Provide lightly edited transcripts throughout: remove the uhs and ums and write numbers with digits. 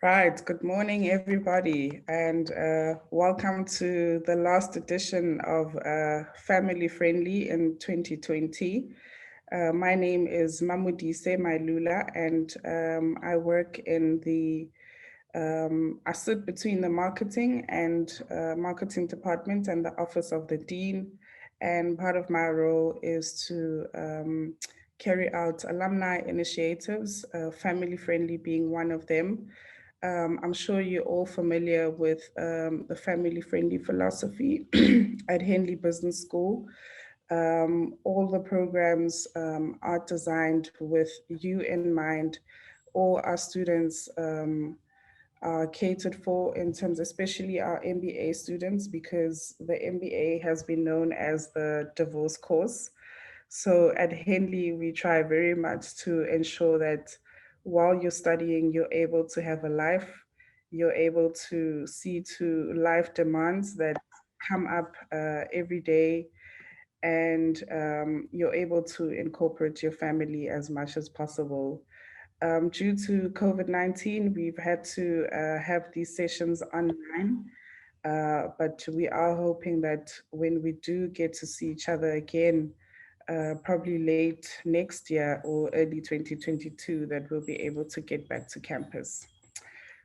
Right, good morning, everybody, and welcome to the last edition of Family Friendly in 2020. My name is Mamudise Mailula, and I work in I sit between the marketing and marketing department and the office of the dean, and part of my role is to carry out alumni initiatives, Family Friendly being one of them. I'm sure you're all familiar with the family-friendly philosophy at Henley Business School. All the programs are designed with you in mind. All our students are catered for in terms, especially our MBA students, because the MBA has been known as the divorce course. So at Henley, we try very much to ensure that while you're studying, you're able to have a life, you're able to see to life demands that come up every day, and you're able to incorporate your family as much as possible. Due to COVID-19, we've had to have these sessions online, but we are hoping that when we do get to see each other again, probably late next year or early 2022, that we'll be able to get back to campus.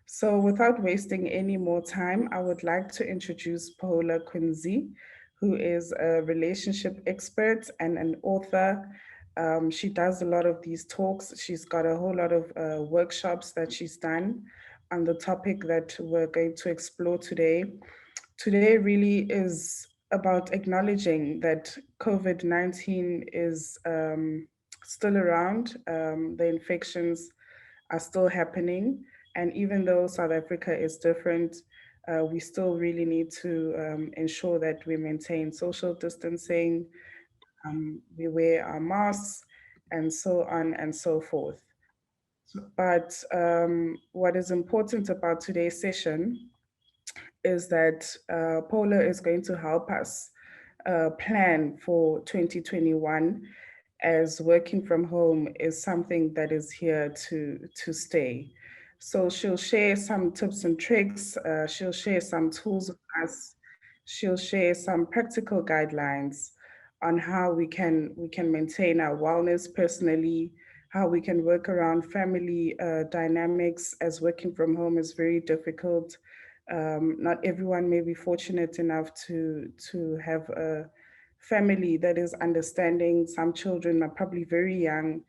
So without wasting any more time, I would like to introduce Paula Quinsee, who is a relationship expert and an author. She does a lot of these talks. She's got a whole lot of workshops that she's done on the topic that we're going to explore today. Today really is about acknowledging that COVID-19 is still around. The infections are still happening. And even though South Africa is different, we still really need to ensure that we maintain social distancing, we wear our masks, and so on and so forth. But what is important about today's session is that Paula is going to help us plan for 2021, as working from home is something that is here to stay. So she'll share some tips and tricks, she'll share some tools with us, she'll share some practical guidelines on how we can maintain our wellness personally, how we can work around family dynamics, as working from home is very difficult. Not everyone may be fortunate enough to have a family that is understanding. Some children are probably very young,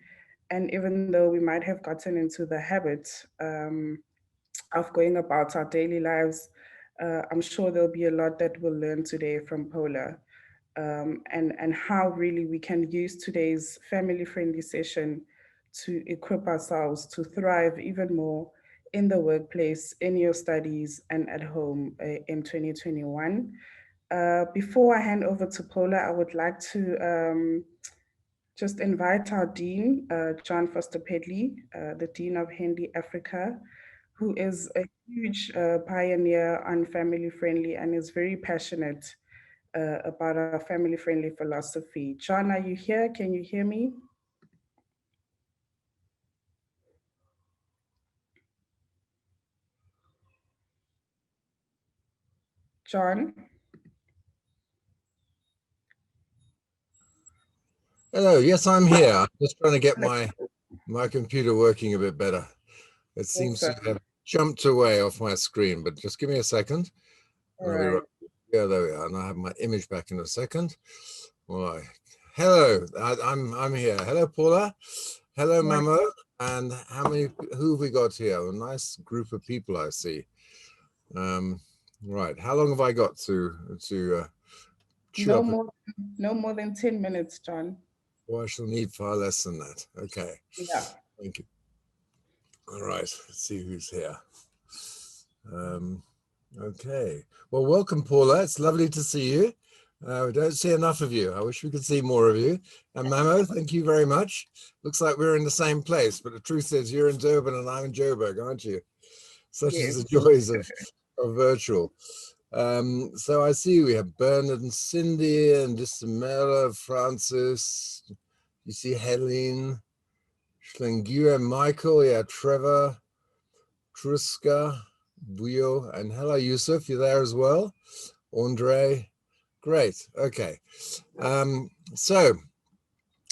and even though we might have gotten into the habit of going about our daily lives, I'm sure there'll be a lot that we'll learn today from Paula, and how really we can use today's family-friendly session to equip ourselves to thrive even more in the workplace, in your studies, and at home in 2021. Before I hand over to Paula, I would like to just invite our Dean, John Foster Pedley, the Dean of Henley Africa, who is a huge pioneer on family friendly and is very passionate about our family friendly philosophy. John, are you here? Can you hear me? John? Hello, yes, I'm here. I'm just trying to get my computer working a bit better. It seems to have jumped away off my screen, but just give me a second. All right. Yeah, there we are. And I have my image back in a second. All right. Hello, I'm here. Hello, Paula. Hello, Mamo. And who have we got here? A nice group of people I see. Right. How long have I got to no more than 10 minutes, John. Oh, I shall need far less than that. Okay. Yeah. Thank you. All right. Let's see who's here. Okay. Well, welcome, Paula. It's lovely to see you. We don't see enough of you. I wish we could see more of you. And Mamo, thank you very much. Looks like we're in the same place, but the truth is you're in Durban and I'm in Joburg, aren't you? Such is the joys of virtual. So I see we have Bernard and Cindy and Dissimela, Francis. You see Helene, Schlengue, Michael, yeah, Trevor, Truska, Buyo, and hello, Yusuf, you there as well? Andre, great, okay. So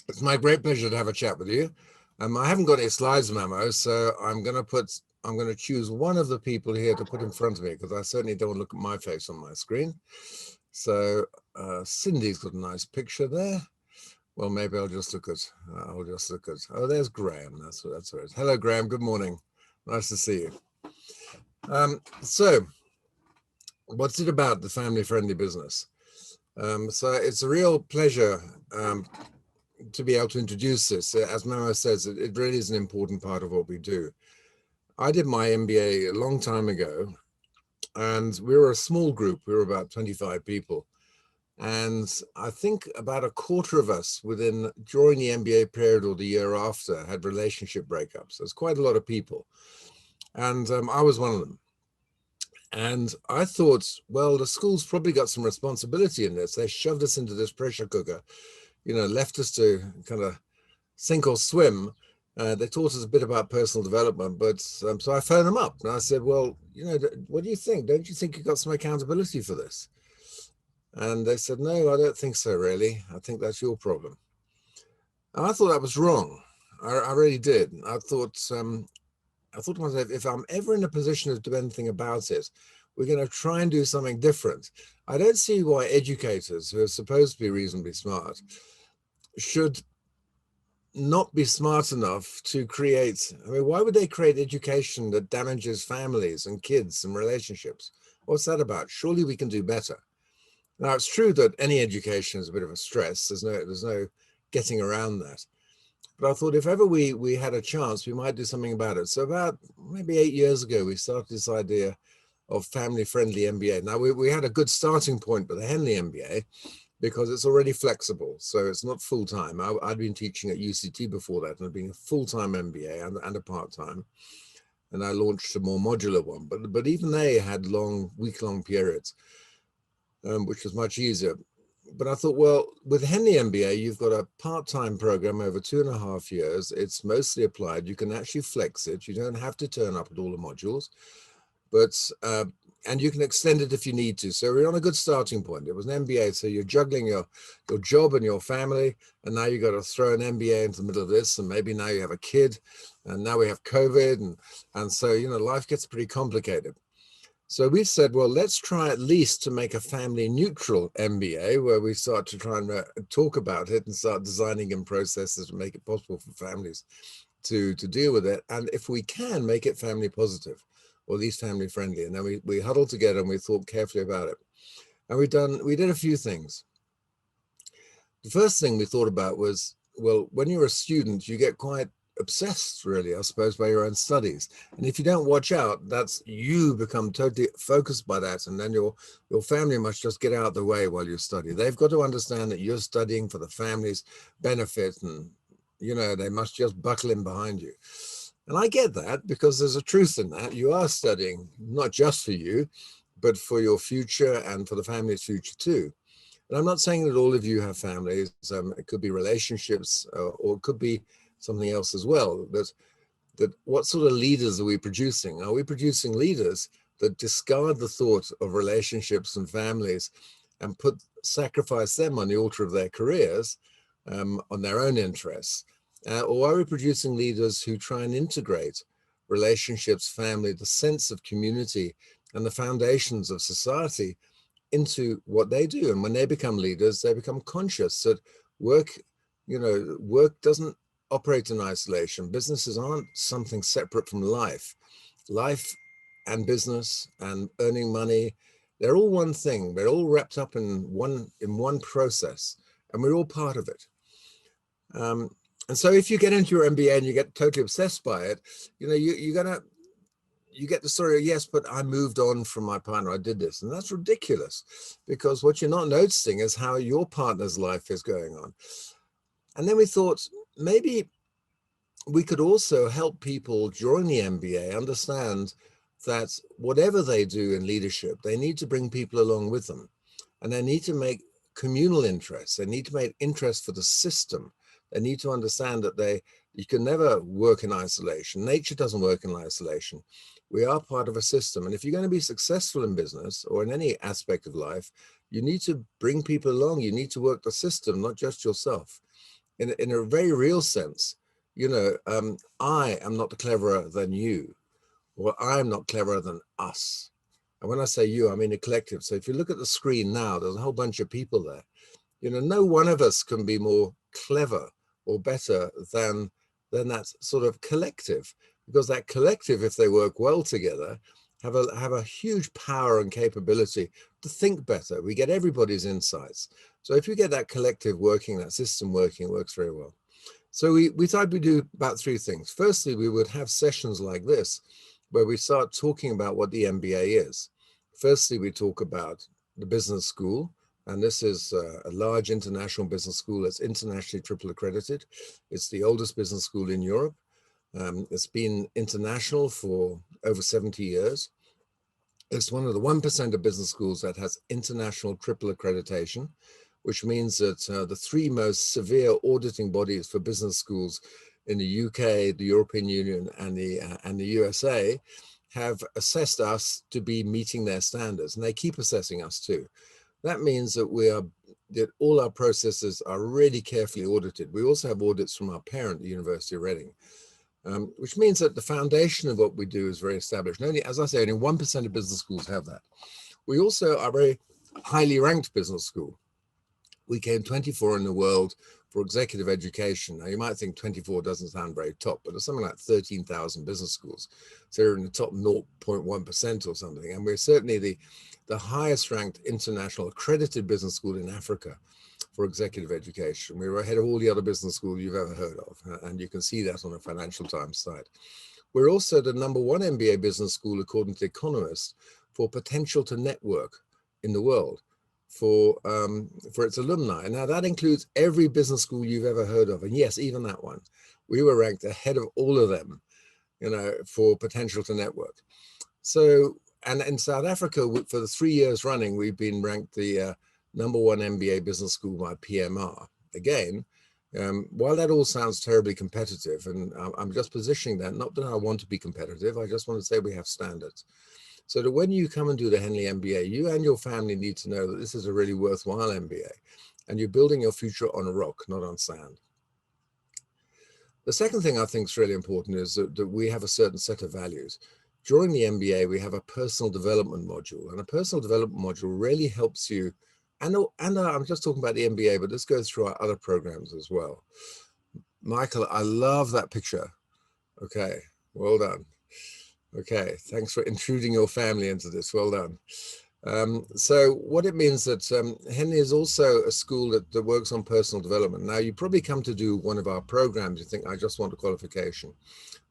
it's my great pleasure to have a chat with you. I haven't got any slides, Mamo, so I'm going to choose one of the people here to put in front of me, because I certainly don't want to look at my face on my screen. So Cindy's got a nice picture there. Well, maybe I'll just look at, oh, there's Graham. That's what it is. Hello, Graham. Good morning. Nice to see you. So what's it about, the family-friendly business? So it's a real pleasure to be able to introduce this. As Mamo says, it really is an important part of what we do. I did my MBA a long time ago, and we were a small group. We were about 25 people. And I think about a quarter of us during the MBA period or the year after had relationship breakups. There's quite a lot of people. And I was one of them. And I thought, well, the school's probably got some responsibility in this. They shoved us into this pressure cooker, left us to kind of sink or swim. They taught us a bit about personal development, but so I phoned them up and I said, well, what do you think? Don't you think you've got some accountability for this? And they said, no, I don't think so, really. I think that's your problem. And I thought that was wrong. I really did. I thought to myself, if I'm ever in a position to do anything about it, we're going to try and do something different. I don't see why educators, who are supposed to be reasonably smart, should not be smart enough to create, why would they create education that damages families and kids and relationships? What's that about? Surely we can do better. Now, it's true that any education is a bit of a stress. There's no getting around that. But I thought if ever we had a chance, we might do something about it. So about maybe 8 years ago, we started this idea of family-friendly MBA. Now, we had a good starting point with the Henley MBA because it's already flexible. So it's not full-time. I'd been teaching at UCT before that, and I'd been a full-time MBA and a part-time. And I launched a more modular one. But even they had week-long periods. Which was much easier. But I thought, well, with Henley MBA, you've got a part-time program over 2.5 years. It's mostly applied. You can actually flex it. You don't have to turn up at all the modules, and you can extend it if you need to. So we're on a good starting point. It was an MBA, so you're juggling your job and your family, and now you've got to throw an MBA into the middle of this, and maybe now you have a kid, and now we have COVID, and so life gets pretty complicated. So we said, well, let's try at least to make a family neutral MBA where we start to try and talk about it and start designing in processes to make it possible for families to deal with it. And if we can, make it family positive or at least family friendly. And then we huddled together and we thought carefully about it. And we did a few things. The first thing we thought about was, well, when you're a student, you get quite obsessed, really, I suppose, by your own studies. And if you don't watch out, you become totally focused by that. And then your family must just get out of the way while you study. They've got to understand that you're studying for the family's benefit, and, they must just buckle in behind you. And I get that, because there's a truth in that. You are studying not just for you, but for your future and for the family's future too. And I'm not saying that all of you have families. It could be relationships, or it could be something else as well. That what sort of leaders are we producing? Are we producing leaders that discard the thought of relationships and families and sacrifice them on the altar of their careers, on their own interests? Or are we producing leaders who try and integrate relationships, family, the sense of community and the foundations of society into what they do? And when they become leaders, they become conscious that work doesn't operate in isolation. Businesses aren't something separate from life. Life and business and earning money, they're all one thing. They're all wrapped up in one process, and we're all part of it. And so if you get into your MBA and you get totally obsessed by it, you get the story of, yes, but I moved on from my partner, I did this. And that's ridiculous, because what you're not noticing is how your partner's life is going on. And then we thought, maybe we could also help people during the MBA understand that whatever they do in leadership, they need to bring people along with them. And they need to make communal interests. They need to make interest for the system. They need to understand that You can never work in isolation. Nature doesn't work in isolation. We are part of a system. And if you're going to be successful in business or in any aspect of life, you need to bring people along. You need to work the system, not just yourself. In a very real sense, you know, I am not cleverer than you, or I'm not cleverer than us. And when I say you, I mean a collective. So if you look at the screen now, there's a whole bunch of people there. You know, no one of us can be more clever or better than that sort of collective, because that collective, if they work well together, have a huge power and capability to think better. We get everybody's insights. So if you get that collective working, that system working, it works very well. So we thought we'd do about three things. Firstly, we would have sessions like this, where we start talking about what the MBA is. Firstly, we talk about the business school, and this is a large international business school that's internationally triple accredited. It's the oldest business school in Europe. It's been international for over 70 years. It's one of the 1% of business schools that has international triple accreditation, which means that the three most severe auditing bodies for business schools in the UK, the European Union, and the USA have assessed us to be meeting their standards, and they keep assessing us too. That means that that all our processes are really carefully audited. We also have audits from our parent, the University of Reading, which means that the foundation of what we do is very established. And only, as I say, only 1% of business schools have that. We also are a very highly ranked business school. We came 24 in the world for executive education. Now, you might think 24 doesn't sound very top, but there's something like 13,000 business schools. So we're in the top 0.1% or something. And we're certainly the highest ranked international accredited business school in Africa for executive education. We were ahead of all the other business schools you've ever heard of. And you can see that on the Financial Times site. We're also the #1 MBA business school, according to Economist, for potential to network in the world for its alumni. Now that includes every business school you've ever heard of. And yes, even that one. We were ranked ahead of all of them, you know, for potential to network. So, and in South Africa, for the 3 years running, we've been ranked the #1 MBA business school by PMR. Again, while that all sounds terribly competitive, and I'm just positioning that, not that I want to be competitive, I just want to say we have standards. So that when you come and do the Henley MBA, you and your family need to know that this is a really worthwhile MBA, and you're building your future on a rock, not on sand. The second thing I think is really important is that we have a certain set of values. During the MBA, we have a personal development module, and a personal development module really helps you, and I'm just talking about the MBA, but this goes through our other programs as well. Michael, I love that picture. Okay, well done. Okay, thanks for intruding your family into this. Well done. So what it means that Henley is also a school that works on personal development. Now, you probably come to do one of our programs, you think, I just want a qualification.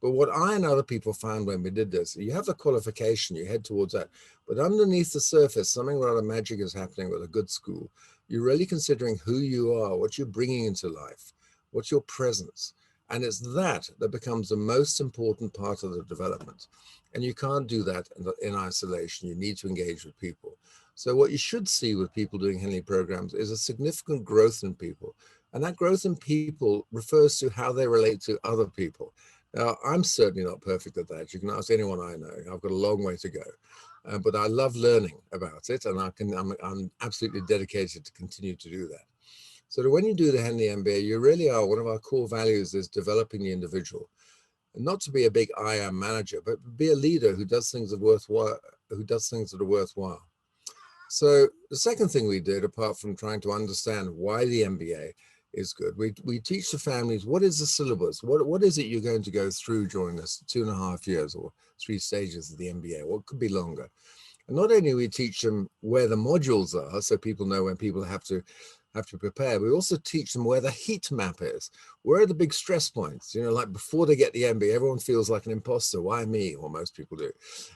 But what I and other people found when we did this, you have the qualification, you head towards that. But underneath the surface, something rather magic is happening with a good school. You're really considering who you are, what you're bringing into life, what's your presence. And it's that becomes the most important part of the development. And you can't do that in isolation. You need to engage with people. So what you should see with people doing Henley programs is a significant growth in people. And that growth in people refers to how they relate to other people. Now, I'm certainly not perfect at that. You can ask anyone I know. I've got a long way to go. But I love learning about it. And I'm absolutely dedicated to continue to do that. So that when you do the Henley MBA, you really are, one of our core values is developing the individual. And not to be a big I am manager, but be a leader who does things that are worthwhile, So the second thing we did, apart from trying to understand why the MBA is good, we teach the families, what is the syllabus? What is it you're going to go through during this 2.5 years or 3 stages of the MBA? What could be longer? And not only we teach them where the modules are, so people know when people have to prepare, we also teach them where the heat map is. Where are the big stress points? You know, like before they get the MBA, everyone feels like an imposter. Why me? Or most people do.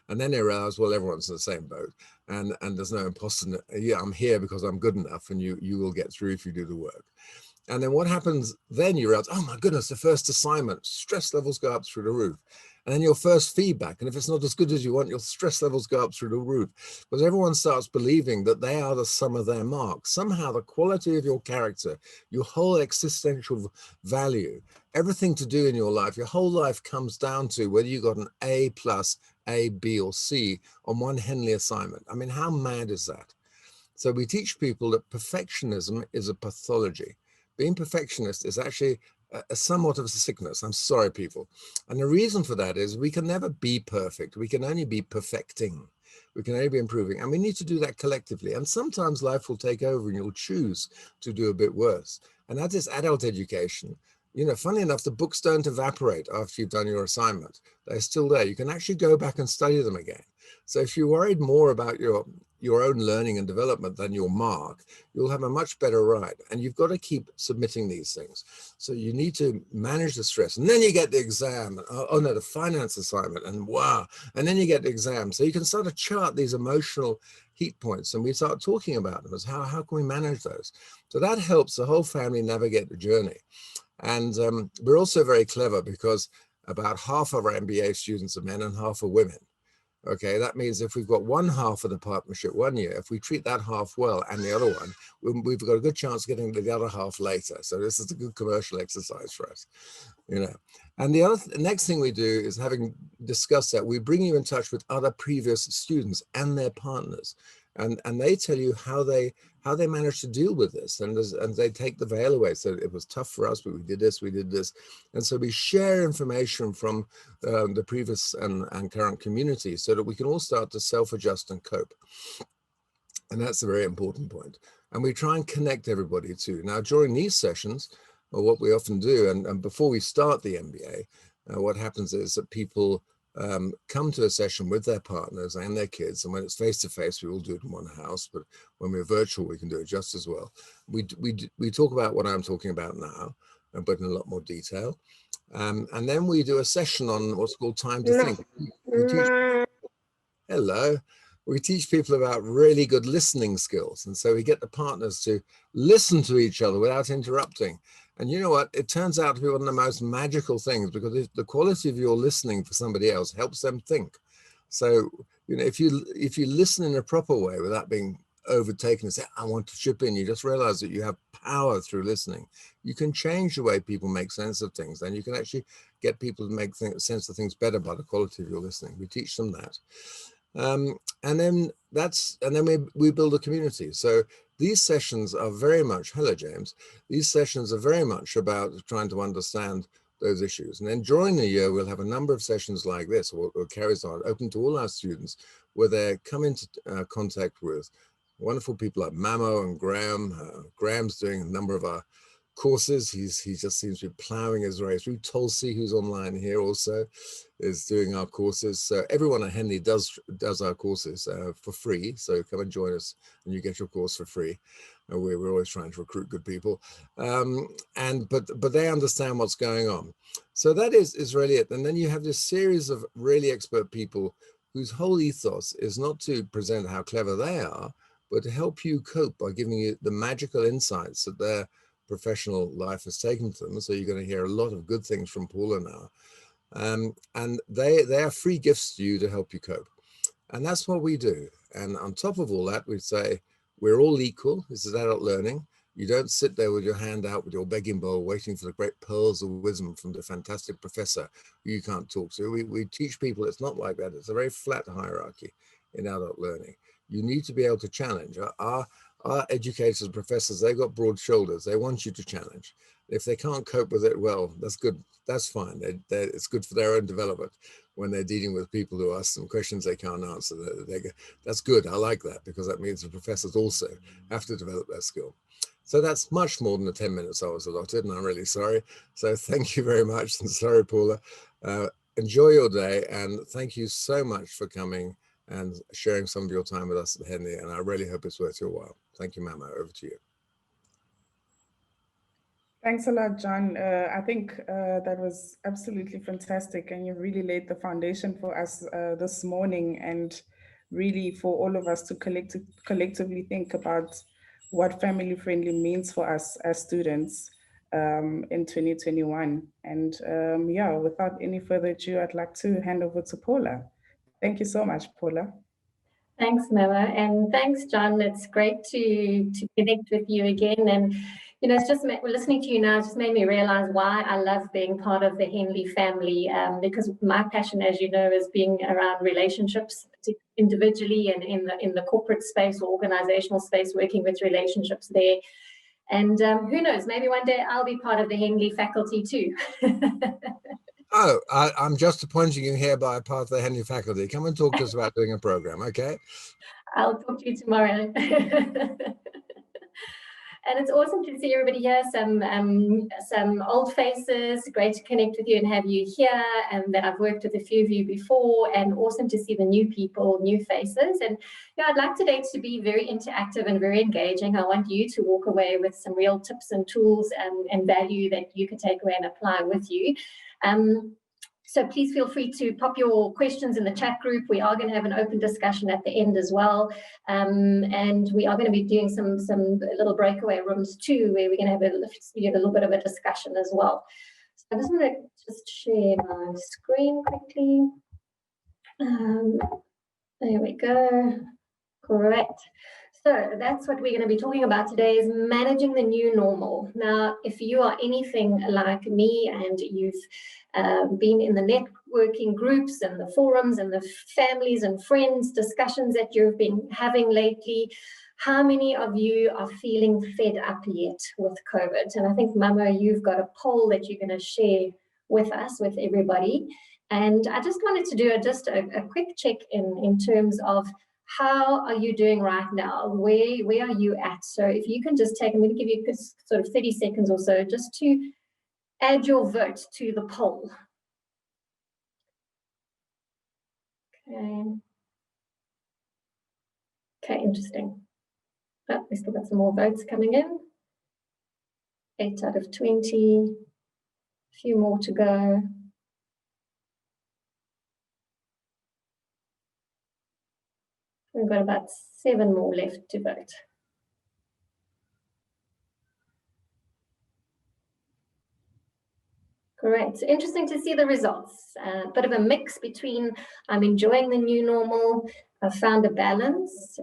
And then they realize, well, everyone's in the same boat, and there's no imposter. Yeah, I'm here because I'm good enough, and you will get through if you do the work. And then what happens then? You realize, oh my goodness, the first assignment, stress levels go up through the roof. And then your first feedback, and if it's not as good as you want, your stress levels go up through the roof, because everyone starts believing that they are the sum of their marks. Somehow the quality of your character, your whole existential value, everything to do in your life, your whole life comes down to whether you got an A plus, A, B, or C on one Henley assignment. I mean, how mad is that? So we teach people that perfectionism is a pathology. Being perfectionist is actually a somewhat of a sickness. I'm sorry, people. And the reason for that is we can never be perfect. We can only be perfecting. We can only be improving. And we need to do that collectively. And sometimes life will take over and you'll choose to do a bit worse. And that is adult education. You know, funny enough, the books don't evaporate after you've done your assignment. They're still there. You can actually go back and study them again. So if you're worried more about your own learning and development than your mark, you'll have a much better ride. And you've got to keep submitting these things. So you need to manage the stress. And then you get the exam. Oh no, the finance assignment. And wow. And then you get the exam. So you can start to chart these emotional heat points. And we start talking about them as how can we manage those? So that helps the whole family navigate the journey. And we're also very clever because about half of our MBA students are men and half are women. Okay, that means if we've got one half of the partnership 1 year, if we treat that half well and the other one, we've got a good chance of getting to the other half later. So this is a good commercial exercise for us, you know. And the next thing we do is, having discussed that, we bring you in touch with other previous students and their partners. And they tell you how they managed to deal with this, and they take the veil away. So it was tough for us, but we did this, and so we share information from the previous and current community, so that we can all start to self-adjust and cope. And that's a very important point. And we try and connect everybody too. Now, during these sessions, what we often do, and before we start the MBA, what happens is that people come to a session with their partners and their kids. And when it's face-to-face, we all do it in one house, but when we're virtual, we can do it just as well. We talk about what I'm talking about now, but in a lot more detail. And then we do a session on what's called time to think. Hello. We teach people about really good listening skills. And so we get the partners to listen to each other without interrupting. And you know what? It turns out to be one of the most magical things, because the quality of your listening for somebody else helps them think. So, you know, if you listen in a proper way without being overtaken and say, I want to chip in, you just realize that you have power through listening. You can change the way people make sense of things. Then you can actually get people to make sense of things better by the quality of your listening. We teach them that. And then we build a community. So these sessions are very much, hello James, these sessions are very much about trying to understand those issues. And then during the year, we'll have a number of sessions like this, or carries on, open to all our students, where they come into contact with wonderful people like Mamo and Graham. Graham's doing a number of our courses. He just seems to be plowing his way through. Tulsi, who's online here also, is doing our courses. So everyone at Henley does our courses for free. So come and join us and you get your course for free. We're always trying to recruit good people. But they understand what's going on. So that is really it. And then you have this series of really expert people whose whole ethos is not to present how clever they are, but to help you cope by giving you the magical insights that their professional life has taken to them. So you're going to hear a lot of good things from Paula now. And they are free gifts to you to help you cope. And that's what we do. And on top of all that, we say, we're all equal. This is adult learning. You don't sit there with your hand out with your begging bowl, waiting for the great pearls of wisdom from the fantastic professor who you can't talk to. We teach people it's not like that. It's a very flat hierarchy in adult learning. You need to be able to challenge. Our educators and professors, they've got broad shoulders. They want you to challenge. If they can't cope with it, well, that's good. That's fine. It's good for their own development when they're dealing with people who ask them questions they can't answer. That's good. I like that, because that means the professors also have to develop their skill. So that's much more than the 10 minutes I was allotted, and I'm really sorry. So thank you very much. And sorry, Paula. Enjoy your day, and thank you so much for coming and sharing some of your time with us at Henley. And I really hope it's worth your while. Thank you, Mama. Over to you. Thanks a lot, John. I think that was absolutely fantastic, and you really laid the foundation for us this morning, and really for all of us to collectively think about what family friendly means for us as students. in 2021. And yeah, without any further ado, I'd like to hand over to Paula. Thank you so much, Paula. Thanks, Mama, and thanks, John. It's great to connect with you again. And it's just listening to you now just made me realize why I love being part of the Henley family, because my passion, as you know, is being around relationships, individually and in the corporate space or organizational space, working with relationships there. And who knows, maybe one day I'll be part of the Henley faculty too. Oh, I'm just appointing you hereby part of the Henley faculty. Come and talk to us about doing a program, okay? I'll talk to you tomorrow. And it's awesome to see everybody here, some old faces. Great to connect with you and have you here, and that I've worked with a few of you before, and awesome to see the new people, new faces. And I'd like today to be very interactive and very engaging. I want you to walk away with some real tips and tools and value that you can take away and apply with you. So please feel free to pop your questions in the chat group. We are going to have an open discussion at the end as well. And we are going to be doing some little breakaway rooms too, where we're going to have a little bit of a discussion as well. So I just want to just share my screen quickly. There we go. Great. So that's what we're going to be talking about today, is managing the new normal. Now, if you are anything like me and you've been in the networking groups and the forums and the families and friends discussions that you've been having lately, how many of you are feeling fed up yet with COVID? And I think, Mama, you've got a poll that you're going to share with us, with everybody. And I just wanted to do a quick check in terms of how are you doing right now? Where are you at? So if you can just take, I'm going to give you sort of 30 seconds or so just to add your vote to the poll. Okay, interesting. Oh, we still got some more votes coming in. 8 out of 20, a few more to go. We've got about 7 more left to vote. Great. So interesting to see the results. A bit of a mix between I'm enjoying the new normal, I've found a balance.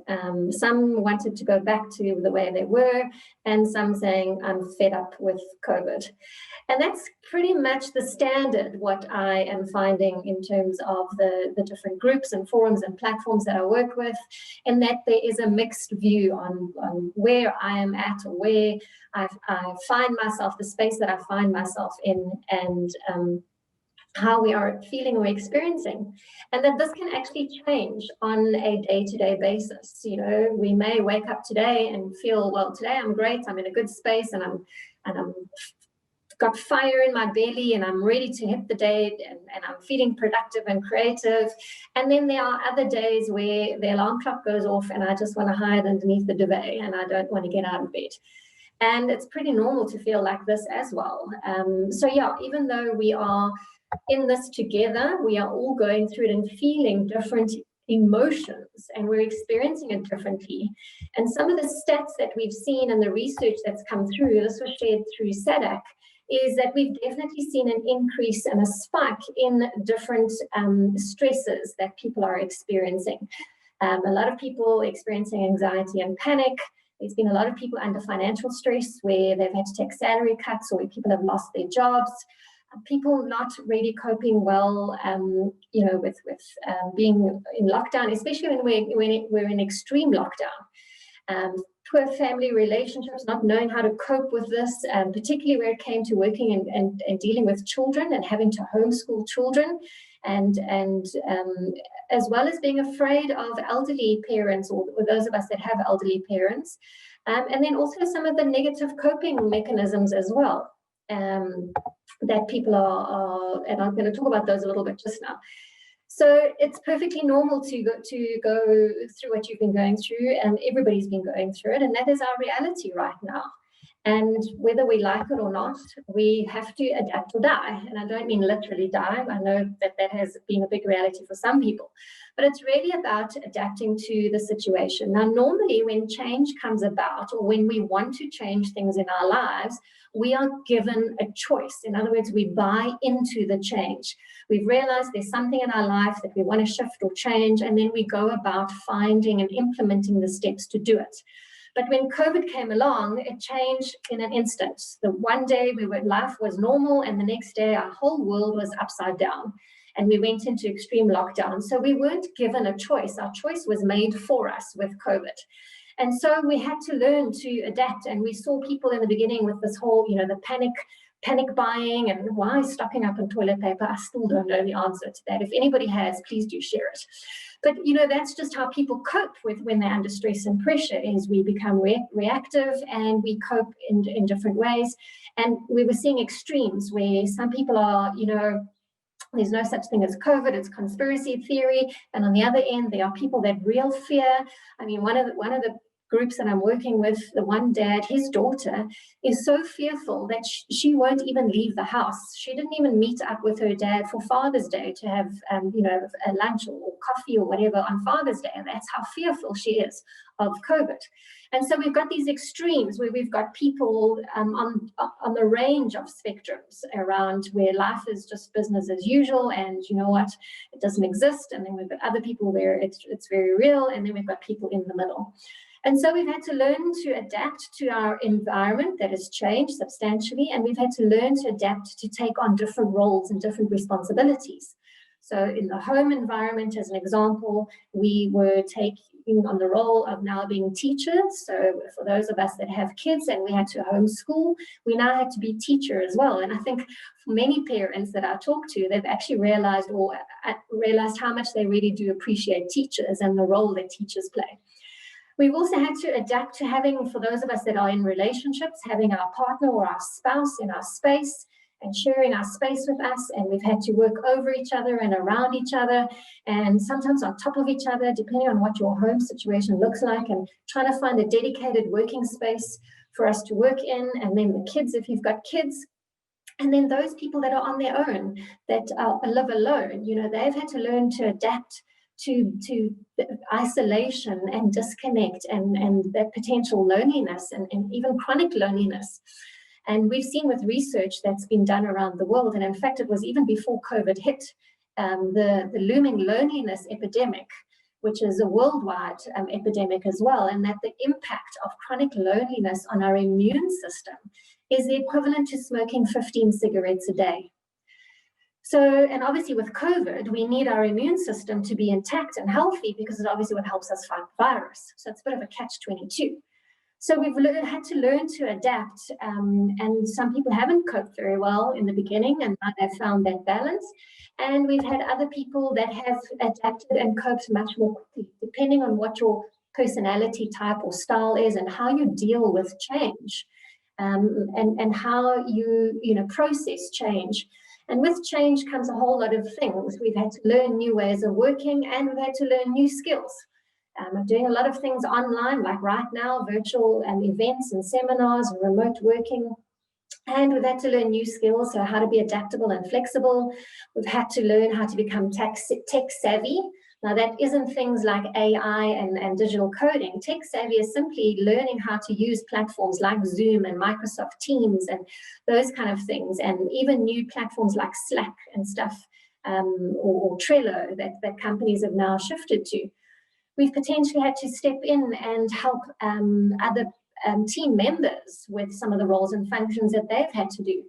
Some wanted to go back to the way they were, and some saying I'm fed up with COVID. And that's pretty much the standard, what I am finding in terms of the different groups and forums and platforms that I work with, and that there is a mixed view on where I am at, or where I find myself, the space that I find myself in, and how we are feeling or experiencing, and that this can actually change on a day-to-day basis. We may wake up today and feel, well, today I'm great, I'm in a good space, and I'm got fire in my belly, and I'm ready to hit the day, and I'm feeling productive and creative. And then there are other days where the alarm clock goes off and I just want to hide underneath the duvet and I don't want to get out of bed. And it's pretty normal to feel like this as well. So yeah, even though we are in this together, we are all going through it and feeling different emotions, and we're experiencing it differently. And some of the stats that we've seen and the research that's come through, this was shared through SADC, is that we've definitely seen an increase and a spike in different stresses that people are experiencing. A lot of people experiencing anxiety and panic. There's been a lot of people under financial stress where they've had to take salary cuts, or where people have lost their jobs. People not really coping well, with being in lockdown, especially when we're in extreme lockdown. Poor family relationships, not knowing how to cope with this, particularly where it came to working and dealing with children and having to homeschool children, and as well as being afraid of elderly parents, or those of us that have elderly parents, and then also some of the negative coping mechanisms as well. That people are, and I'm going to talk about those a little bit just now. So it's perfectly normal to go through what you've been going through, and everybody's been going through it, and that is our reality right now. And whether we like it or not, we have to adapt or die. And I don't mean literally die. I know that that has been a big reality for some people, but it's really about adapting to the situation. Now, normally when change comes about, or when we want to change things in our lives, we are given a choice. In other words, we buy into the change. We've realized there's something in our life that we want to shift or change, and then we go about finding and implementing the steps to do it. But when COVID came along, it changed in an instant. The one day life was normal, and the next day our whole world was upside down. And we went into extreme lockdown. So we weren't given a choice. Our choice was made for us with COVID. And so we had to learn to adapt. And we saw people in the beginning with this whole, the panic buying and why stocking up on toilet paper. I still don't know the answer to that. If anybody has, please do share it. But, that's just how people cope with when they're under stress and pressure, is we become reactive and we cope in different ways. And we were seeing extremes where some people are, there's no such thing as COVID, it's conspiracy theory. And on the other end, there are people that real fear. I mean, one of the groups that I'm working with, the one dad, his daughter is so fearful that she won't even leave the house. She didn't even meet up with her dad for Father's Day to have, a lunch or coffee or whatever on Father's Day. And that's how fearful she is of COVID. And so we've got these extremes where we've got people on the range of spectrums around where life is just business as usual, and you know what, it doesn't exist. And then we've got other people where it's very real, and then we've got people in the middle. And so we've had to learn to adapt to our environment that has changed substantially, and we've had to learn to adapt to take on different roles and different responsibilities. So in the home environment, as an example, we were taking on the role of now being teachers. So for those of us that have kids and we had to homeschool, we now had to be teacher as well. And I think for many parents that I talk to, they've actually realized how much they really do appreciate teachers and the role that teachers play. We've also had to adapt to having, for those of us that are in relationships, having our partner or our spouse in our space and sharing our space with us. And we've had to work over each other and around each other, and sometimes on top of each other, depending on what your home situation looks like, and trying to find a dedicated working space for us to work in. And then the kids, if you've got kids, and then those people that are on their own, that live alone, they've had to learn to adapt to isolation and disconnect and that potential loneliness and even chronic loneliness. And we've seen with research that's been done around the world, and in fact, it was even before COVID hit, the looming loneliness epidemic, which is a worldwide epidemic as well, and that the impact of chronic loneliness on our immune system is the equivalent to smoking 15 cigarettes a day. So, and obviously with COVID, we need our immune system to be intact and healthy because it's obviously what helps us fight the virus. So it's a bit of a catch-22. So we've had to learn to adapt, and some people haven't coped very well in the beginning, and now they've found that balance. And we've had other people that have adapted and coped much more quickly, depending on what your personality type or style is and how you deal with change, and how you process change. And with change comes a whole lot of things. We've had to learn new ways of working, and we've had to learn new skills. I'm doing a lot of things online, like right now, virtual events and seminars and remote working. And we've had to learn new skills, so how to be adaptable and flexible. We've had to learn how to become tech savvy. Now, that isn't things like AI and digital coding. Tech savvy is simply learning how to use platforms like Zoom and Microsoft Teams and those kind of things, and even new platforms like Slack and stuff, or Trello that companies have now shifted to. We've potentially had to step in and help other team members with some of the roles and functions that they've had to do.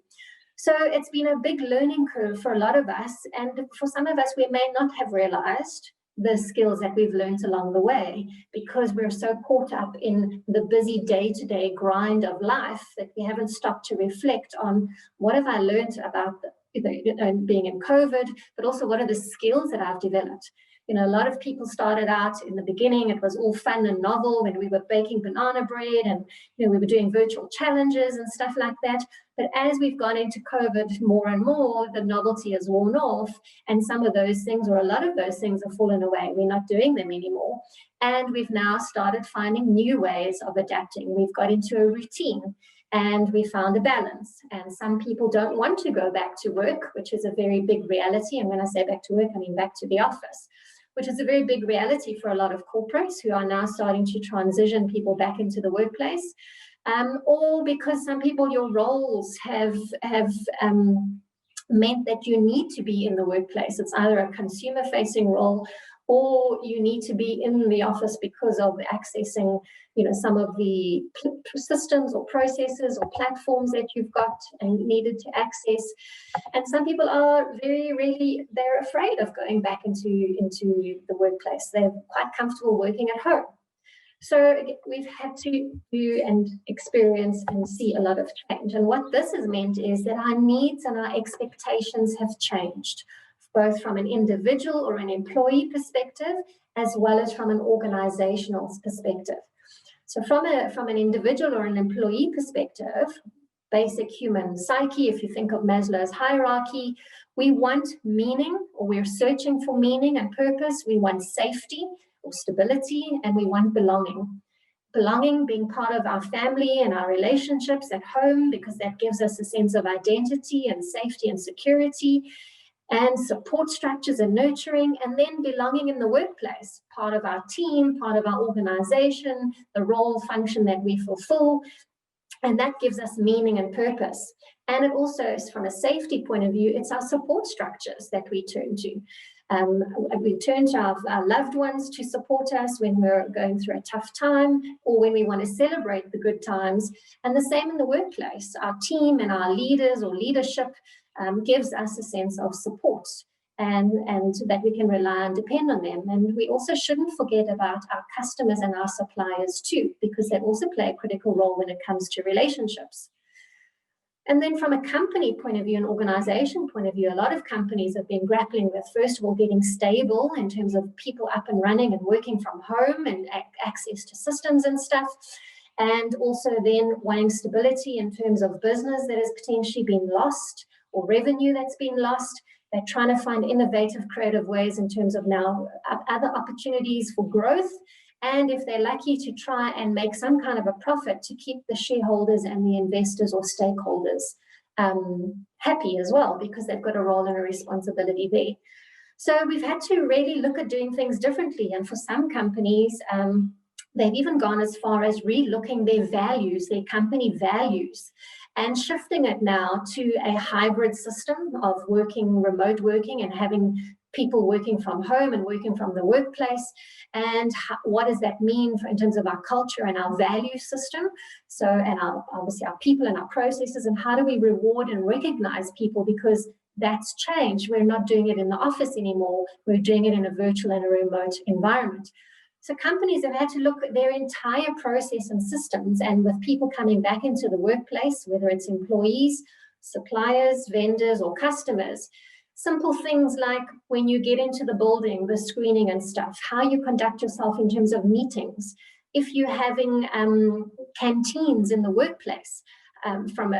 So it's been a big learning curve for a lot of us, and for some of us, we may not have realized the skills that we've learned along the way because we're so caught up in the busy day-to-day grind of life that we haven't stopped to reflect on what have I learned about being in COVID, but also what are the skills that I've developed. A lot of people started out in the beginning, it was all fun and novel when we were baking banana bread and we were doing virtual challenges and stuff like that. But as we've gone into COVID more and more, the novelty has worn off, and some of those things, or a lot of those things, have fallen away. We're not doing them anymore. And we've now started finding new ways of adapting. We've got into a routine. And we found a balance. And some people don't want to go back to work, which is a very big reality. And when I say back to work, I mean back to the office, which is a very big reality for a lot of corporates who are now starting to transition people back into the workplace. Or because some people, your roles have meant that you need to be in the workplace. It's either a consumer-facing role, or you need to be in the office because of accessing, some of the systems or processes or platforms that you've got and needed to access. And some people are they're afraid of going back into the workplace. They're quite comfortable working at home. So we've had to do and experience and see a lot of change. And what this has meant is that our needs and our expectations have changed, both from an individual or an employee perspective, as well as from an organizational perspective. So from an individual or an employee perspective, basic human psyche, if you think of Maslow's hierarchy, we want meaning, or we're searching for meaning and purpose. We want safety or stability, and we want belonging. Belonging being part of our family and our relationships at home, because that gives us a sense of identity and safety and security, and support structures and nurturing, and then belonging in the workplace, part of our team, part of our organization, the role function that we fulfill, and that gives us meaning and purpose. And it also is, from a safety point of view, it's our support structures that we turn to. We turn to our loved ones to support us when we're going through a tough time, or when we want to celebrate the good times. And the same in the workplace. Our team and our leaders or leadership gives us a sense of support, and that we can rely and depend on them. And we also shouldn't forget about our customers and our suppliers too, because they also play a critical role when it comes to relationships. And then from a company point of view, an organization point of view, a lot of companies have been grappling with, first of all, getting stable in terms of people up and running and working from home and access to systems and stuff. And also then wanting stability in terms of business that has potentially been lost, or revenue that's been lost. They're trying to find innovative, creative ways in terms of now other opportunities for growth. And if they're lucky, to try and make some kind of a profit to keep the shareholders and the investors or stakeholders happy as well, because they've got a role and a responsibility there. So we've had to really look at doing things differently. And for some companies, they've even gone as far as re-looking their values, their company values, and shifting it now to a hybrid system of remote working, and having people working from home and working from the workplace. And what does that mean in terms of our culture and our value system? So, and obviously our people and our processes, and how do we reward and recognize people? Because that's changed. We're not doing it in the office anymore. We're doing it in a virtual and a remote environment. So companies have had to look at their entire process and systems, and with people coming back into the workplace, whether it's employees, suppliers, vendors, or customers, simple things like when you get into the building, the screening and stuff, how you conduct yourself in terms of meetings, if you're having canteens in the workplace, from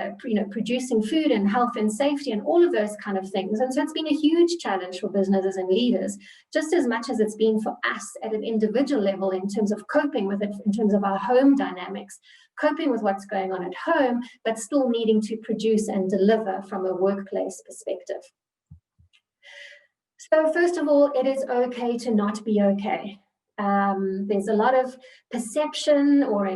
producing food and health and safety and all of those kind of things. And so it's been a huge challenge for businesses and leaders, just as much as it's been for us at an individual level in terms of coping with it, in terms of our home dynamics, coping with what's going on at home, but still needing to produce and deliver from a workplace perspective. So first of all, it is okay to not be okay. There's a lot of perception or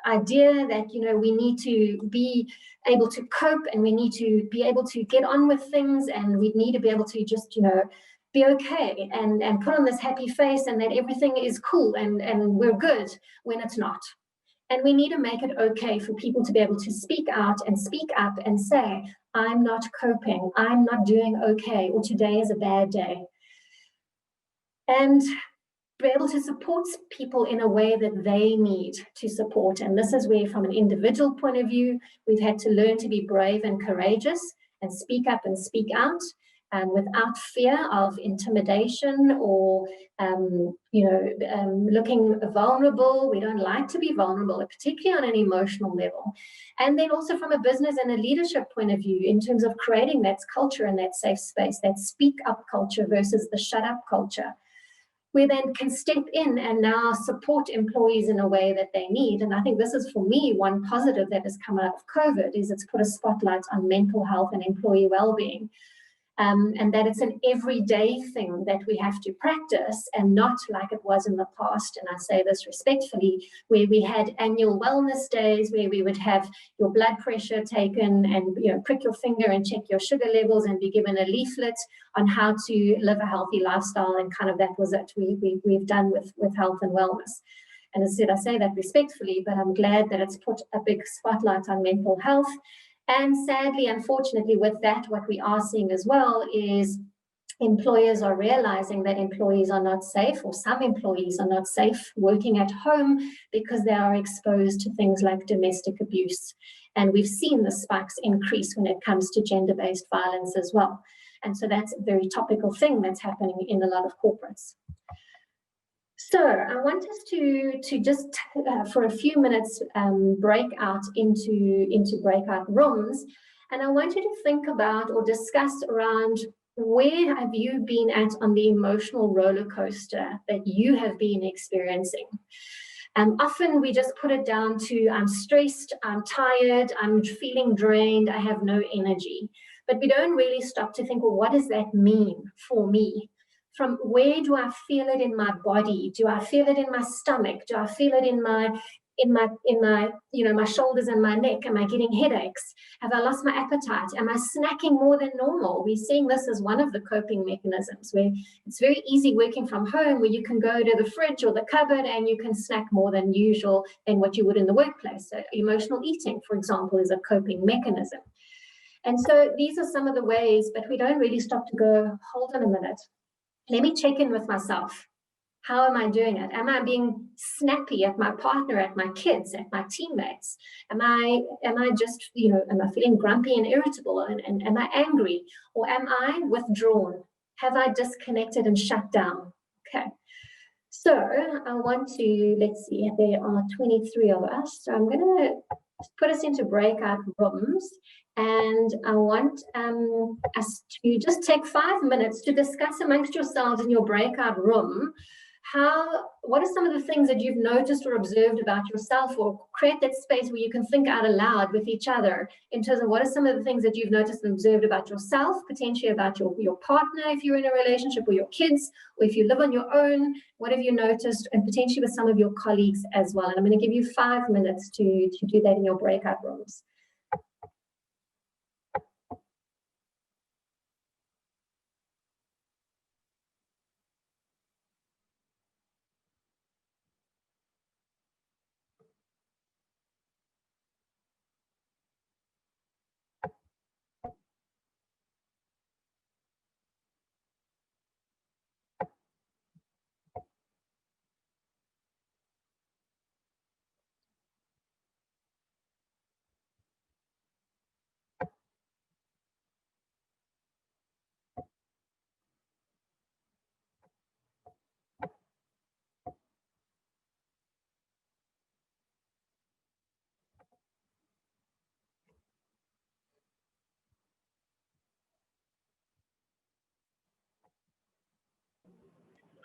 idea that, we need to be able to cope, and we need to be able to get on with things, and we need to be able to just, be okay and put on this happy face, and that everything is cool and we're good, when it's not. And we need to make it okay for people to be able to speak out and speak up and say, I'm not coping, I'm not doing okay, or today is a bad day. And be able to support people in a way that they need to support. And this is where, from an individual point of view, we've had to learn to be brave and courageous and speak up and speak out, without fear of intimidation or, looking vulnerable. We don't like to be vulnerable, particularly on an emotional level. And then also from a business and a leadership point of view, in terms of creating that culture and that safe space, that speak up culture versus the shut up culture. we then can step in and now support employees in a way that they need. And I think this is, for me, one positive that has come out of COVID, is it's put a spotlight on mental health and employee well-being. And that it's an everyday thing that we have to practice, and not like it was in the past, and I say this respectfully, where we had annual wellness days where we would have your blood pressure taken and, you know, prick your finger and check your sugar levels and be given a leaflet on how to live a healthy lifestyle, and kind of that was it. We've done with health and wellness. And as I said, I say that respectfully, but I'm glad that it's put a big spotlight on mental health. And sadly, unfortunately, with that, what we are seeing as well is employers are realizing that employees are not safe, or some employees are not safe working at home because they are exposed to things like domestic abuse. And we've seen the spikes increase when it comes to gender-based violence as well. And so that's a very topical thing that's happening in a lot of corporates. So I want us to just for a few minutes break out into breakout rooms, and I want you to think about or discuss around, where have you been at on the emotional roller coaster that you have been experiencing? Often we just put it down to, I'm stressed, I'm tired, I'm feeling drained, I have no energy. But we don't really stop to think, well, what does that mean for me? From where do I feel it in my body? Do I feel it in my stomach? Do I feel it in my you know, my shoulders and my neck? Am I getting headaches? Have I lost my appetite? Am I snacking more than normal? We're seeing this as one of the coping mechanisms, where it's very easy working from home, where you can go to the fridge or the cupboard and you can snack more than usual than what you would in the workplace. So emotional eating, for example, is a coping mechanism. And so these are some of the ways, but we don't really stop to go, hold on a minute. Let me check in with myself. How am I doing it? Am I being snappy at my partner, at my kids, at my teammates? Am I just, you know, am I feeling grumpy and irritable, and am I angry? Or am I withdrawn? Have I disconnected and shut down? Okay. So I want to, let's see, there are 23 of us. So I'm going to put us into breakout rooms. And I want us to just take 5 minutes to discuss amongst yourselves in your breakout room, what are some of the things that you've noticed or observed about yourself, or create that space where you can think out aloud with each other in terms of what are some of the things that you've noticed and observed about yourself, potentially about your partner if you're in a relationship, or your kids, or if you live on your own, what have you noticed, and potentially with some of your colleagues as well. And I'm going to give you 5 minutes to do that in your breakout rooms.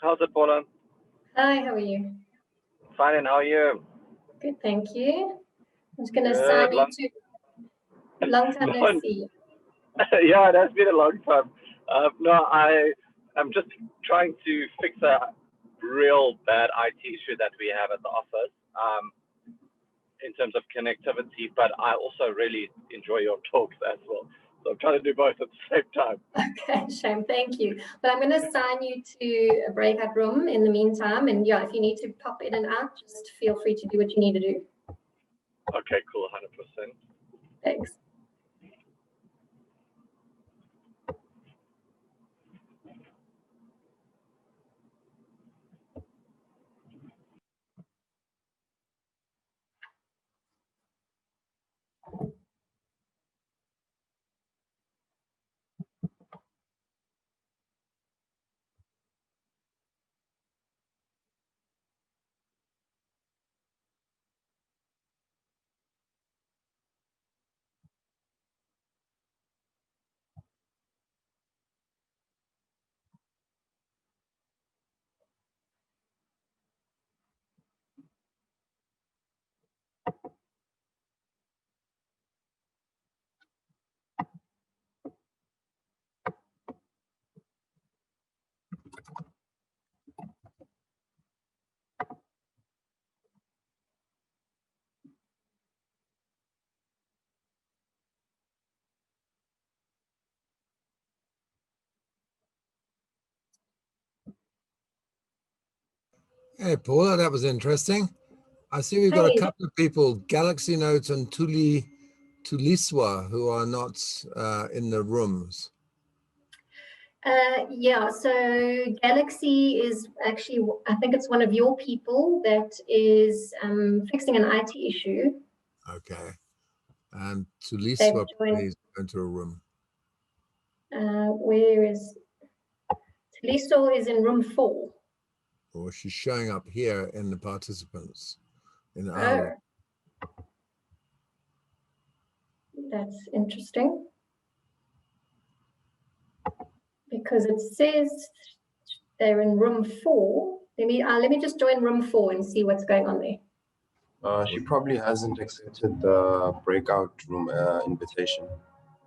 How's it, Paula? Hi, how are you? Fine, and how are you? Good, thank you. I'm just going to sign you to long time no see. Yeah, it has been a long time. No, I'm just trying to fix a real bad IT issue that we have at the office in terms of connectivity, but I also really enjoy your talks as well. So I'm trying to do both at the same time. Okay, shame, thank you. But I'm going to assign you to a breakout room in the meantime. And yeah, if you need to pop in and out, just feel free to do what you need to do. Okay, cool, 100%. Thanks. Hey, Paula, that was interesting. I see we've got a Hey. couple of people, Galaxy Notes and Tuliswa, who are not in the rooms. Yeah, so Galaxy is actually, I think it's one of your people that is fixing an IT issue. Okay. And Tuliswa, joined- please go into a room. Where is Liso? Is in room 4. Or she's showing up here in the participants in our room. That's interesting. Because it says they're in room 4. Let me just join room 4 and see what's going on there. She probably hasn't accepted the breakout room invitation.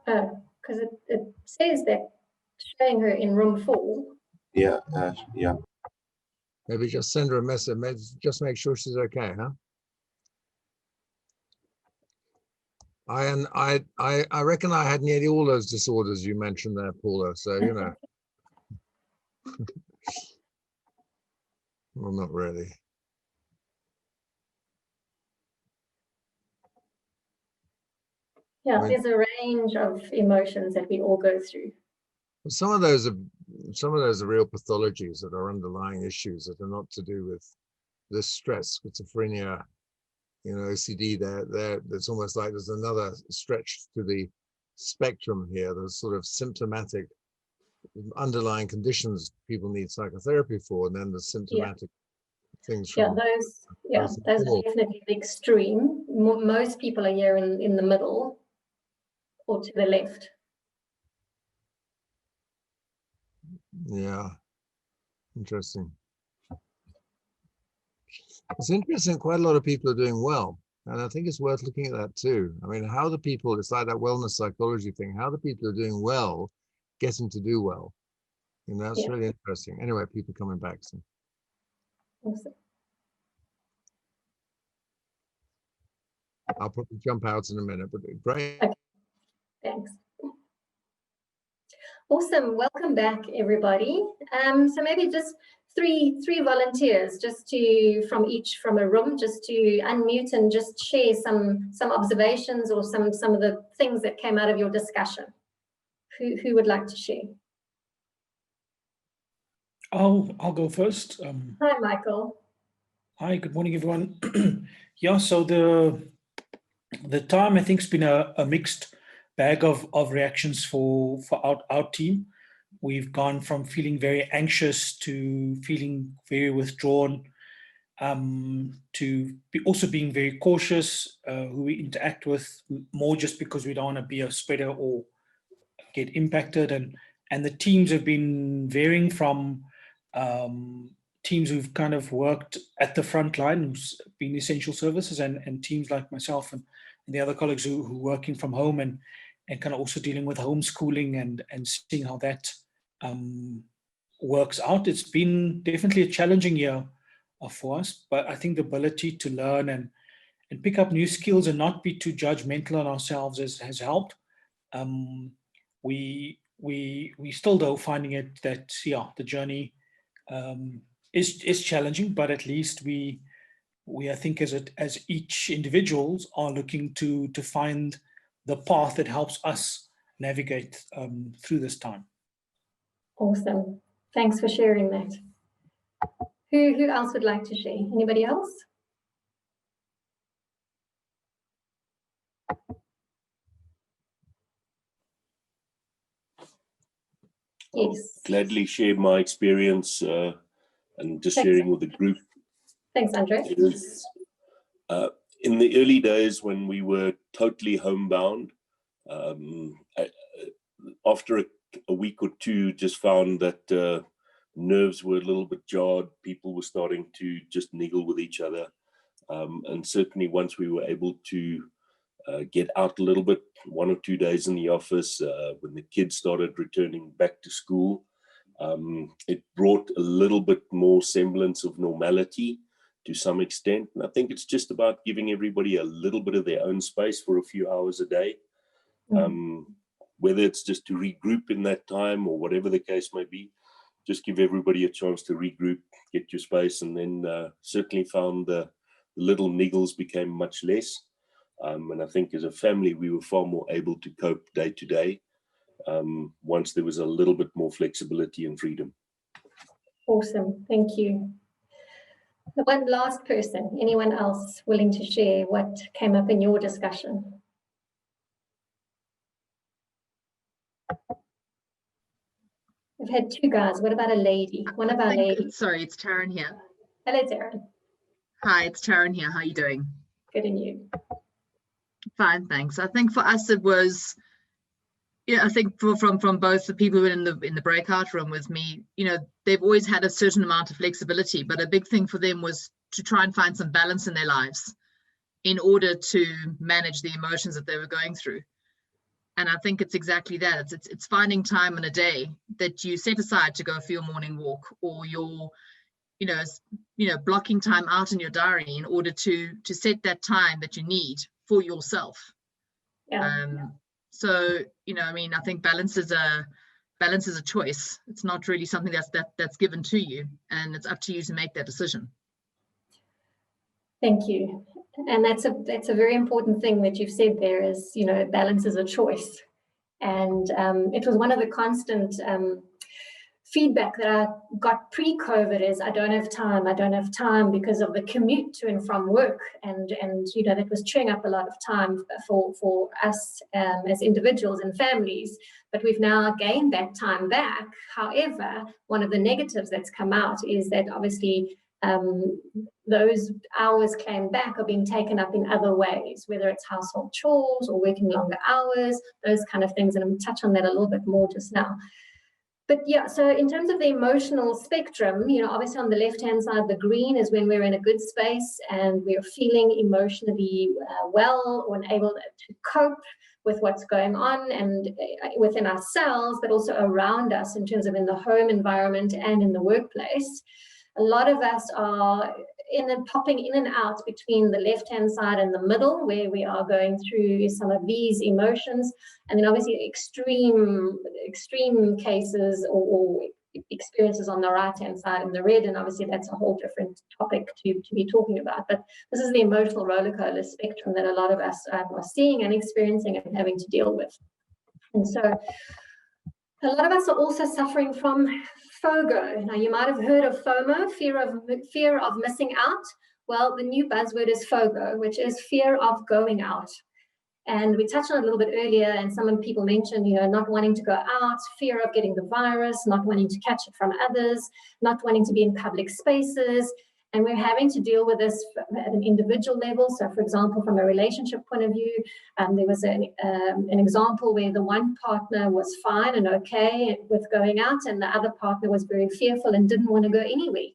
Because it says that showing her in room 4. Yeah, yeah. Maybe just send her a message. Maybe just make sure she's okay, huh? I reckon I had nearly all those disorders you mentioned there, Paula. So, you know. Well, not really. Yeah, there's a range of emotions that we all go through. Some of those are real pathologies that are underlying issues that are not to do with this stress, schizophrenia, you know, OCD. That's almost like there's another stretch to the spectrum here. There's sort of symptomatic underlying conditions people need psychotherapy for, and then the symptomatic things from those are definitely the extreme. Most people are here in the middle or to the left. Yeah, interesting. It's interesting, quite a lot of people are doing well. And I think it's worth looking at that too. I mean, how the people, it's like that wellness psychology thing, how the people are doing well, getting to do well. You know, that's really interesting. Anyway, people coming back. So. Awesome. I'll probably jump out in a minute, but great. Okay. Thanks. Awesome. Welcome back, everybody. So maybe just three volunteers, just from a room, just to unmute and just share some observations or some of the things that came out of your discussion. Who would like to share? I'll go first. Hi, Michael. Hi, good morning, everyone. Yeah, so the time I think has been a mixed bag of reactions for our team. We've gone from feeling very anxious to feeling very withdrawn, to also being very cautious who we interact with, more just because we don't want to be a spreader or get impacted. And the teams have been varying from teams who've kind of worked at the front line, who's been essential services, and teams like myself and the other colleagues who are working from home and kind of also dealing with homeschooling and seeing how that works out. It's been definitely a challenging year for us, but I think the ability to learn and pick up new skills and not be too judgmental on ourselves has helped. We still though finding it that the journey is challenging, but at least we I think as each individuals are looking to find the path that helps us navigate through this time. Awesome. Thanks for sharing that. Who else would like to share? Anybody else? Yes. Gladly share my experience and just sharing with the group. Thanks, Andre. It is, in the early days when we were totally homebound, after a week or two, just found that nerves were a little bit jarred. People were starting to just niggle with each other. And certainly once we were able to get out a little bit, 1 or 2 days in the office, when the kids started returning back to school, it brought a little bit more semblance of normality to some extent. And I think it's just about giving everybody a little bit of their own space for a few hours a day, whether it's just to regroup in that time or whatever the case may be. just give everybody a chance to regroup, get your space, and then certainly found the little niggles became much less. And I think as a family, we were far more able to cope day to day once there was a little bit more flexibility and freedom. Awesome, thank you. The one last person, anyone else willing to share what came up in your discussion? We've had two guys. What about a lady? One of our ladies. Sorry, it's Taryn here. Hello, Taryn. Hi, it's Taryn here. How are you doing? Good, and you? Fine, thanks. I think for us it was, I think from both the people who were in the breakout room with me, they've always had a certain amount of flexibility, but a big thing for them was to try and find some balance in their lives in order to manage the emotions that they were going through. And I think it's exactly that. It's finding time in a day that you set aside to go for your morning walk, or your, blocking time out in your diary in order to set that time that you need for yourself. Yeah. So, I think balance is a choice. It's not really something that's given to you, and it's up to you to make that decision. Thank you. And that's a very important thing that you've said there is, balance is a choice. And it was one of the constant feedback that I got pre-COVID is I don't have time because of the commute to and from work. And that was chewing up a lot of time for us as individuals and families. But we've now gained that time back. However, one of the negatives that's come out is that obviously those hours claimed back are being taken up in other ways, whether it's household chores or working longer hours, those kind of things. And I'm going to touch on that a little bit more just now. But yeah, so in terms of the emotional spectrum, obviously on the left-hand side, the green is when we're in a good space and we're feeling emotionally well or able to cope with what's going on and within ourselves, but also around us in terms of in the home environment and in the workplace. A lot of us are popping in and out between the left-hand side and the middle, where we are going through some of these emotions, and then obviously extreme cases or experiences on the right-hand side in the red, and obviously that's a whole different topic to be talking about. But this is the emotional rollercoaster spectrum that a lot of us are seeing and experiencing and having to deal with. And so a lot of us are also suffering from FOGO. Now, you might have heard of FOMO, fear of missing out. Well, the new buzzword is FOGO, which is fear of going out. And we touched on it a little bit earlier, and some people mentioned, not wanting to go out, fear of getting the virus, not wanting to catch it from others, not wanting to be in public spaces. And we're having to deal with this at an individual level. So, for example, from a relationship point of view, there was an example where the one partner was fine and okay with going out, and the other partner was very fearful and didn't want to go anywhere.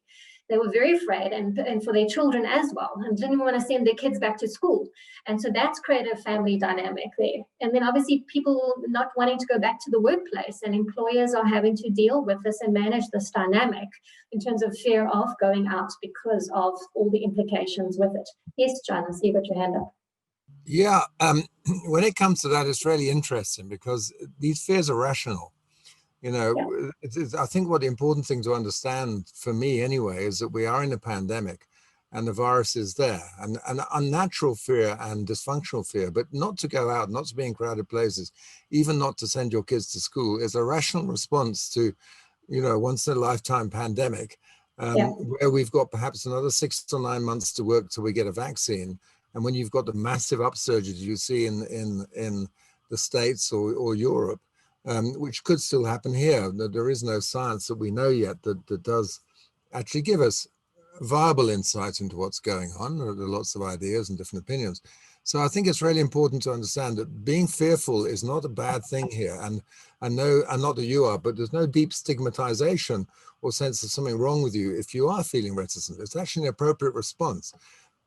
They were very afraid, and for their children as well, and didn't want to send their kids back to school. And so that's created a family dynamic there. And then obviously people not wanting to go back to the workplace, and employers are having to deal with this and manage this dynamic in terms of fear of going out because of all the implications with it. Yes, John, I see you got your hand up. Yeah, when it comes to that, it's really interesting because these fears are rational. I think what the important thing to understand for me anyway is that we are in a pandemic and the virus is there, and unnatural fear and dysfunctional fear, but not to go out, not to be in crowded places, even not to send your kids to school is a rational response to, once in a lifetime pandemic, where we've got perhaps another 6 to 9 months to work till we get a vaccine. And when you've got the massive upsurges you see in the States or Europe, which could still happen here. There is no science that we know yet that does actually give us viable insight into what's going on. There are lots of ideas and different opinions. So I think it's really important to understand that being fearful is not a bad thing here. And I know, and not that you are, but there's no deep stigmatization or sense of something wrong with you if you are feeling reticent. It's actually an appropriate response.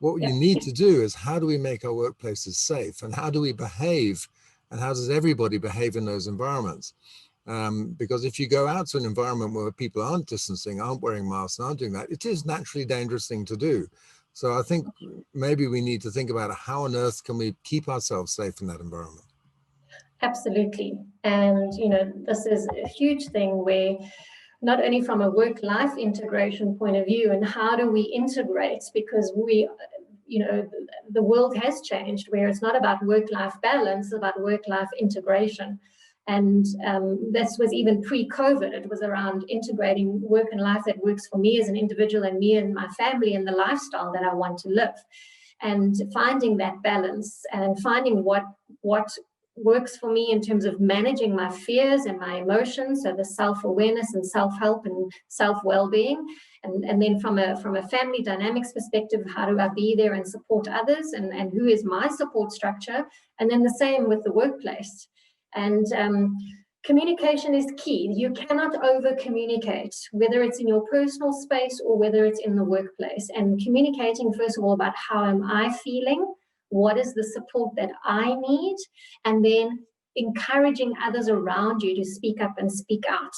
What you need to do is, how do we make our workplaces safe, and how do we behave, and how does everybody behave in those environments? Because if you go out to an environment where people aren't distancing, aren't wearing masks, aren't doing that, it is naturally a dangerous thing to do. So I think maybe we need to think about how on earth can we keep ourselves safe in that environment. Absolutely. And, this is a huge thing where not only from a work-life integration point of view, and how do we integrate, because we, the world has changed where it's not about work-life balance, it's about work-life integration. And this was even pre-COVID. It was around integrating work and life that works for me as an individual and me and my family and the lifestyle that I want to live. And finding that balance and finding what works for me in terms of managing my fears and my emotions, so the self-awareness and self-help and self-well-being. And then from a family dynamics perspective, how do I be there and support others, and who is my support structure? And then the same with the workplace. And communication is key. You cannot over communicate, whether it's in your personal space or whether it's in the workplace. And communicating, first of all, about how am I feeling, what is the support that I need, and then encouraging others around you to speak up and speak out.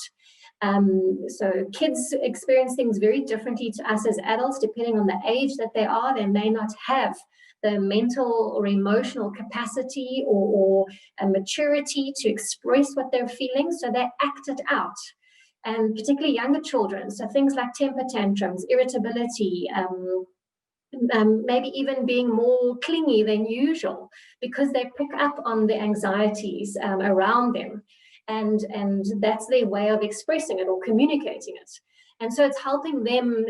So kids experience things very differently to us as adults, depending on the age that they are. They may not have the mental or emotional capacity or a maturity to express what they're feeling, so they act it out. And particularly younger children, so things like temper tantrums, irritability, maybe even being more clingy than usual, because they pick up on the anxieties around them, and that's their way of expressing it or communicating it. And so it's helping them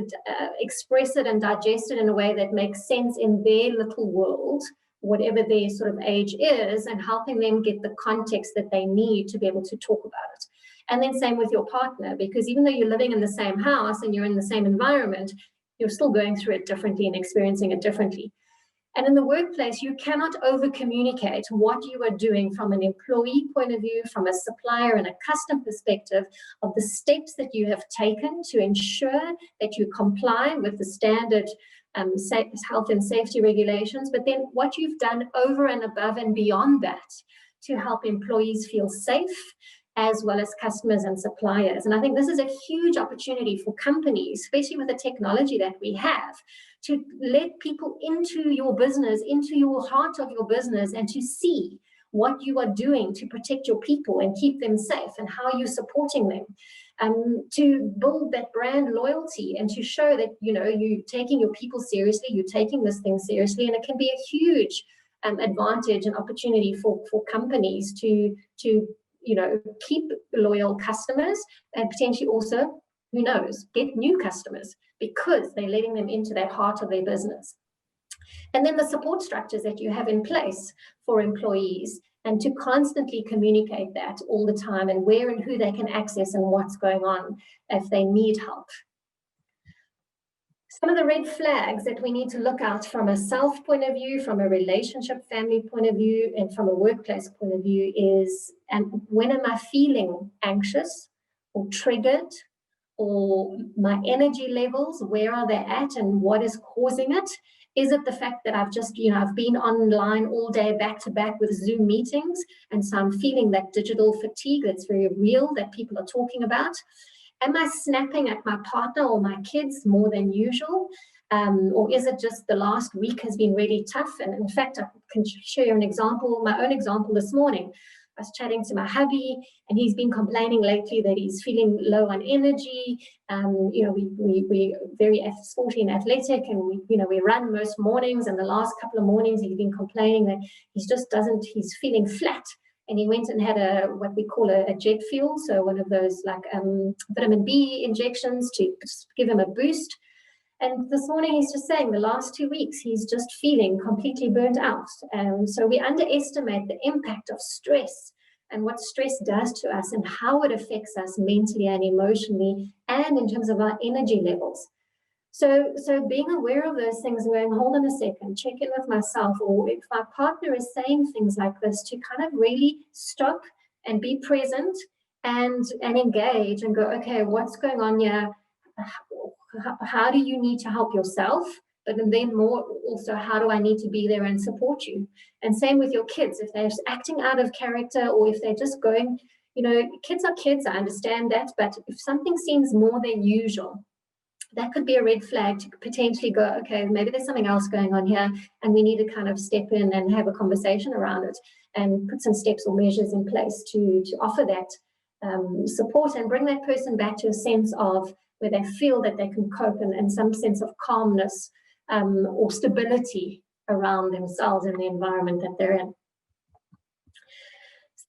express it and digest it in a way that makes sense in their little world, whatever their sort of age is, and helping them get the context that they need to be able to talk about it. And then same with your partner, because even though you're living in the same house and you're in the same environment, you're still going through it differently and experiencing it differently. And in the workplace, you cannot over-communicate what you are doing from an employee point of view, from a supplier and a custom perspective, of the steps that you have taken to ensure that you comply with the standard health and safety regulations, but then what you've done over and above and beyond that to help employees feel safe, as well as customers and suppliers. And I think this is a huge opportunity for companies, especially with the technology that we have, to let people into your business, into your heart of your business, and to see what you are doing to protect your people and keep them safe, and how you're supporting them, to build that brand loyalty, and to show that, you're taking your people seriously, you're taking this thing seriously. And it can be a huge advantage and opportunity for companies to keep loyal customers, and potentially also, who knows, get new customers, because they're letting them into that heart of their business. And then the support structures that you have in place for employees, and to constantly communicate that all the time, and where and who they can access and what's going on if they need help. Some of the red flags that we need to look out from a self point of view, from a relationship family point of view, and from a workplace point of view is, when am I feeling anxious or triggered, or my energy levels, where are they at, and what is causing it? Is it the fact that I've just, I've been online all day back to back with Zoom meetings, and so I'm feeling that digital fatigue that's very real that people are talking about? Am I snapping at my partner or my kids more than usual? Or is it just the last week has been really tough? And in fact, I can share an example, my own example this morning. I was chatting to my hubby, and he's been complaining lately that he's feeling low on energy. We're very sporty and athletic, and we run most mornings, and the last couple of mornings he's been complaining that he's feeling flat. And he went and had what we call a jet fuel, so one of those like vitamin B injections to give him a boost. And this morning he's just saying the last 2 weeks he's just feeling completely burnt out. So we underestimate the impact of stress and what stress does to us, and how it affects us mentally and emotionally, and in terms of our energy levels. So being aware of those things and going, hold on a second, check in with myself, or if my partner is saying things like this, to kind of really stop and be present and engage and go, okay, what's going on here? How do you need to help yourself? But then more also, how do I need to be there and support you? And same with your kids. If they're acting out of character, or if they're just going, kids are kids, I understand that. But if something seems more than usual, that could be a red flag to potentially go, okay, maybe there's something else going on here, and we need to kind of step in and have a conversation around it, and put some steps or measures in place to offer that support and bring that person back to a sense of where they feel that they can cope and some sense of calmness or stability around themselves and the environment that they're in.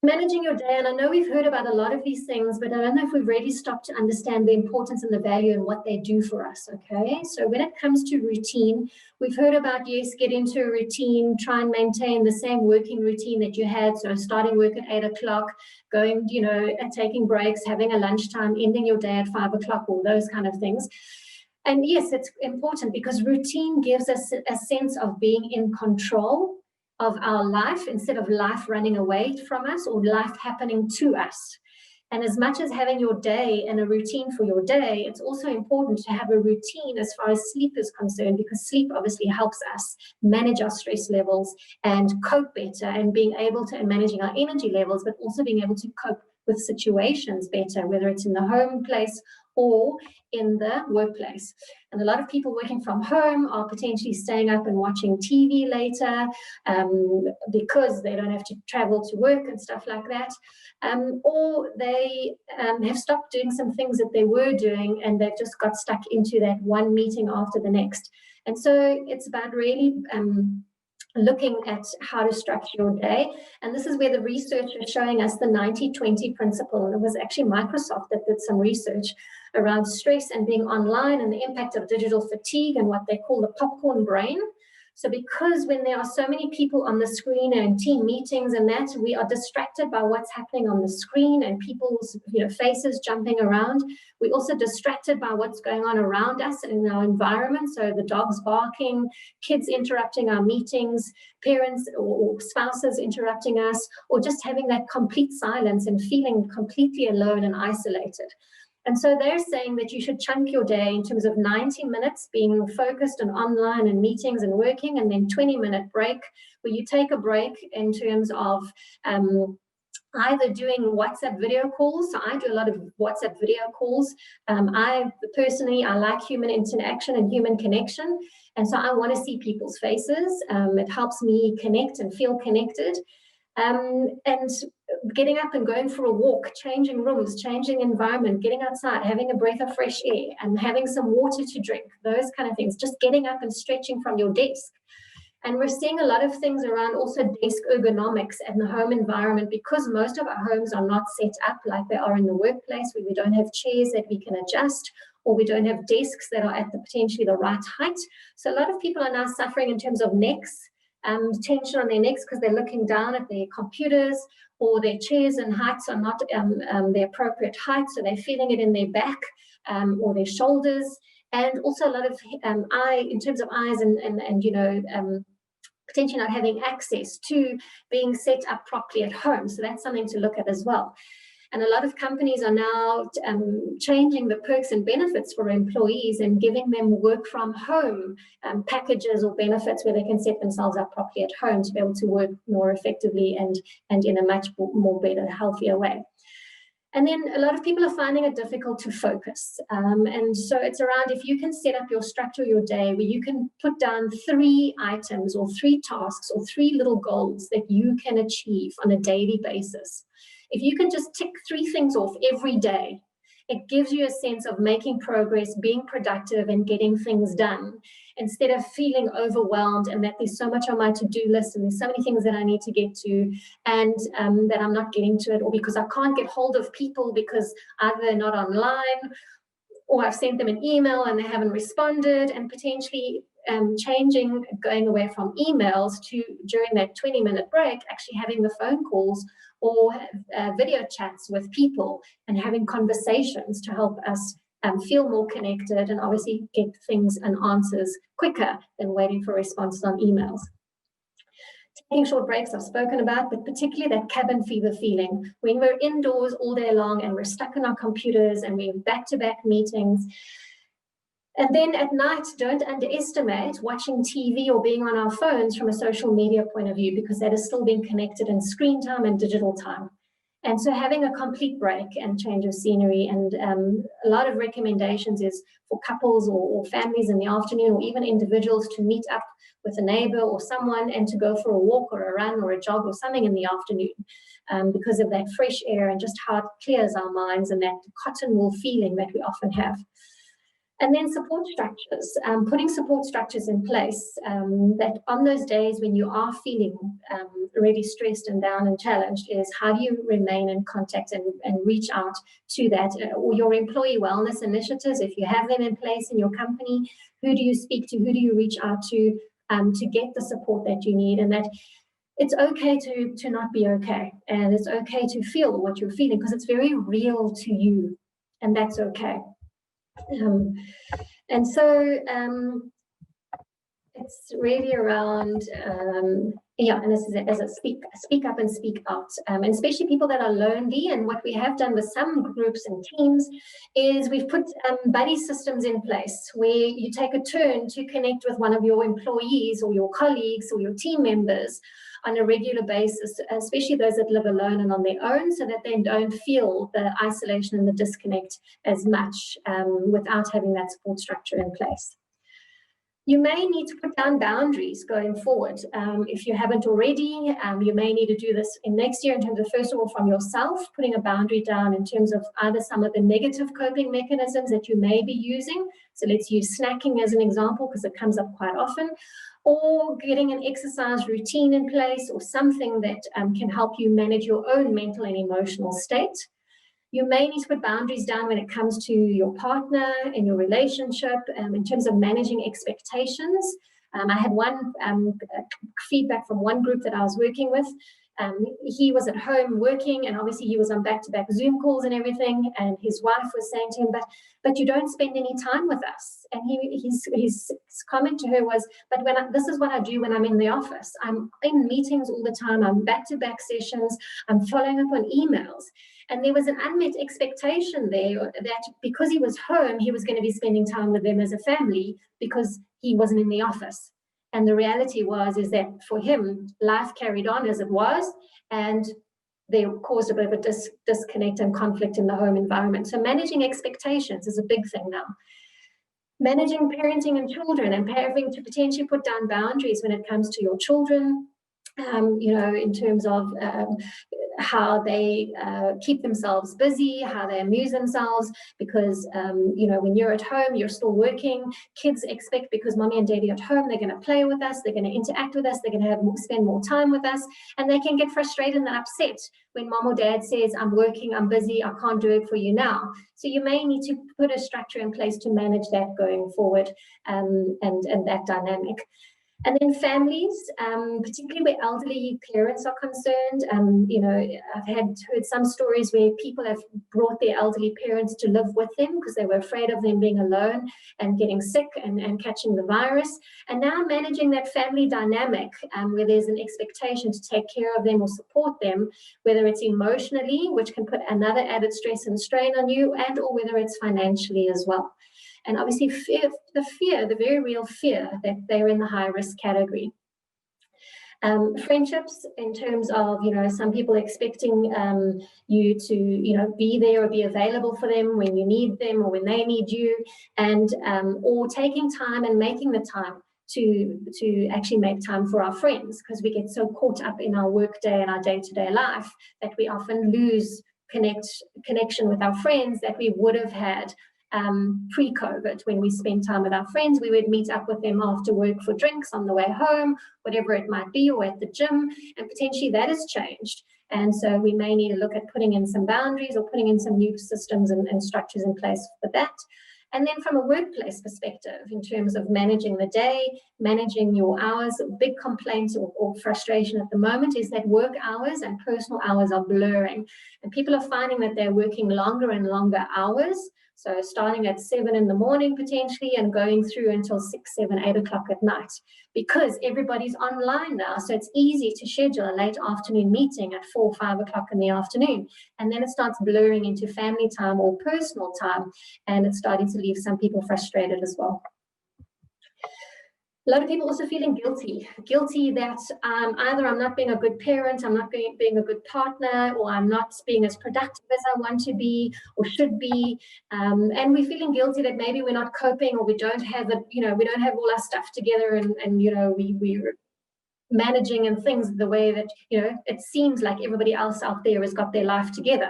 Managing your day, and I know we've heard about a lot of these things, but I don't know if we've really stopped to understand the importance and the value and what they do for us, okay? So when it comes to routine, we've heard about, yes, get into a routine, try and maintain the same working routine that you had, so starting work at 8 o'clock, going, you know, and taking breaks, having a lunchtime, ending your day at 5 o'clock, all those kind of things. And yes, it's important because routine gives us a sense of being in control of our life instead of life running away from us or life happening to us. And as much as having your day and a routine for your day, it's also important to have a routine as far as sleep is concerned, because sleep obviously helps us manage our stress levels and cope better, and being able to, and managing our energy levels, but also being able to cope with situations better, whether it's in the home place or in the workplace. And a lot of people working from home are potentially staying up and watching TV later because they don't have to travel to work and stuff like that. Or they have stopped doing some things that they were doing and they've just got stuck into that one meeting after the next. And so it's about really looking at how to structure your day. And this is where the research is showing us the 90-20 principle. And it was actually Microsoft that did some research around stress and being online and the impact of digital fatigue and what they call the popcorn brain. So because when there are so many people on the screen and team meetings and that, we are distracted by what's happening on the screen and people's faces jumping around. We're also distracted by what's going on around us in our environment. So the dogs barking, kids interrupting our meetings, parents or spouses interrupting us, or just having that complete silence and feeling completely alone and isolated. And so they're saying that you should chunk your day in terms of 90 minutes being focused on online and meetings and working, and then 20-minute break where you take a break in terms of either doing WhatsApp video calls. So I do a lot of WhatsApp video calls. I personally like human interaction and human connection. And so I want to see people's faces. It helps me connect and feel connected. And getting up and going for a walk, changing rooms, changing environment, getting outside, having a breath of fresh air and having some water to drink, those kind of things, just getting up and stretching from your desk. And we're seeing a lot of things around also desk ergonomics in the home environment, because most of our homes are not set up like they are in the workplace, where we don't have chairs that we can adjust, or we don't have desks that are at potentially the right height. So a lot of people are now suffering in terms of necks, tension on their necks because they're looking down at their computers, or their chairs and heights are not the appropriate height, so they're feeling it in their back or their shoulders, and also a lot of in terms of eyes and potentially not having access to being set up properly at home. So that's something to look at as well. And a lot of companies are now changing the perks and benefits for employees and giving them work from home packages or benefits where they can set themselves up properly at home to be able to work more effectively and in a much more better, healthier way. And then a lot of people are finding it difficult to focus. And so it's around, if you can set up your structure, your day, where you can put down 3 items or 3 tasks or 3 little goals that you can achieve on a daily basis. If you can just tick 3 things off every day, it gives you a sense of making progress, being productive and getting things done, instead of feeling overwhelmed and that there's so much on my to-do list and there's so many things that I need to get to and that I'm not getting to it, or because I can't get hold of people because either they're not online or I've sent them an email and they haven't responded, and potentially going away from emails to, during that 20-minute break, actually having the phone calls or video chats with people and having conversations to help us feel more connected and obviously get things and answers quicker than waiting for responses on emails. Taking short breaks I've spoken about, but particularly that cabin fever feeling when we're indoors all day long and we're stuck in our computers and we're back-to-back meetings. And then at night, don't underestimate watching TV or being on our phones from a social media point of view, because that is still being connected in screen time and digital time. And so having a complete break and change of scenery, and a lot of recommendations is for couples or families in the afternoon, or even individuals to meet up with a neighbor or someone and to go for a walk or a run or a jog or something in the afternoon, because of that fresh air and just how it clears our minds and that cotton wool feeling that we often have. And then support structures, putting support structures in place that on those days when you are feeling really stressed and down and challenged, is how do you remain in contact and reach out to that, or your employee wellness initiatives, if you have them in place in your company, who do you speak to, who do you reach out to get the support that you need, and that it's okay to not be okay, and it's okay to feel what you're feeling, because it's very real to you, and that's okay. And so it's really around, yeah, and this is as a speak up and speak out, and especially people that are lonely. And what we have done with some groups and teams is we've put buddy systems in place where you take a turn to connect with one of your employees or your colleagues or your team members on a regular basis, especially those that live alone and on their own, so that they don't feel the isolation and the disconnect as much without having that support structure in place. You may need to put down boundaries going forward. If you haven't already, you may need to do this in next year in terms of, first of all, from yourself, putting a boundary down in terms of either some of the negative coping mechanisms that you may be using. So let's use snacking as an example, because it comes up quite often, or getting an exercise routine in place, or something that can help you manage your own mental and emotional state. You may need to put boundaries down when it comes to your partner and your relationship, in terms of managing expectations. I had one feedback from one group that I was working with. He was at home working, and obviously he was on back-to-back Zoom calls and everything, and his wife was saying to him, but you don't spend any time with us. And his comment to her was, but this is what I do when I'm in the office. I'm in meetings all the time, I'm back-to-back sessions, I'm following up on emails. And there was an unmet expectation there that because he was home, he was going to be spending time with them as a family because he wasn't in the office. And the reality is that for him, life carried on as it was, and they caused a bit of a disconnect and conflict in the home environment. So managing expectations is a big thing now. Managing parenting and children, and having to potentially put down boundaries when it comes to your children, in terms of how they keep themselves busy, how they amuse themselves, because, when you're at home, you're still working. Kids expect, because mommy and daddy are at home, they're going to play with us, they're going to interact with us, they're going to spend more time with us, and they can get frustrated and upset when mom or dad says, I'm working, I'm busy, I can't do it for you now. So you may need to put a structure in place to manage that going forward, and that dynamic. And then families, particularly where elderly parents are concerned. I've heard some stories where people have brought their elderly parents to live with them because they were afraid of them being alone and getting sick and catching the virus. And now managing that family dynamic, where there's an expectation to take care of them or support them, whether it's emotionally, which can put another added stress and strain on you, and or whether it's financially as well. And obviously the very real fear that they're in the high risk category. Friendships, in terms of, some people expecting you to, be there or be available for them when you need them or when they need you, and or taking time and making the time to actually make time for our friends, because we get so caught up in our work day and our day-to-day life that we often lose connection with our friends that we would have had pre-COVID. When we spend time with our friends, we would meet up with them after work for drinks on the way home, whatever it might be, or at the gym, and potentially that has changed. And so we may need to look at putting in some boundaries or putting in some new systems and structures in place for that. And then from a workplace perspective, in terms of managing the day, managing your hours, a big complaint or frustration at the moment is that work hours and personal hours are blurring. And people are finding that they're working longer and longer hours. So starting at 7 in the morning potentially and going through until 6, 7, 8 o'clock at night, because everybody's online now. So it's easy to schedule a late afternoon meeting at 4, 5 o'clock in the afternoon. And then it starts blurring into family time or personal time. And it's starting to leave some people frustrated as well. A lot of people also feeling guilty that either I'm not being a good parent, I'm not being a good partner, or I'm not being as productive as I want to be or should be. And we're feeling guilty that maybe we're not coping, or we don't have it, we don't have all our stuff together, and we're managing and things the way that, it seems like everybody else out there has got their life together,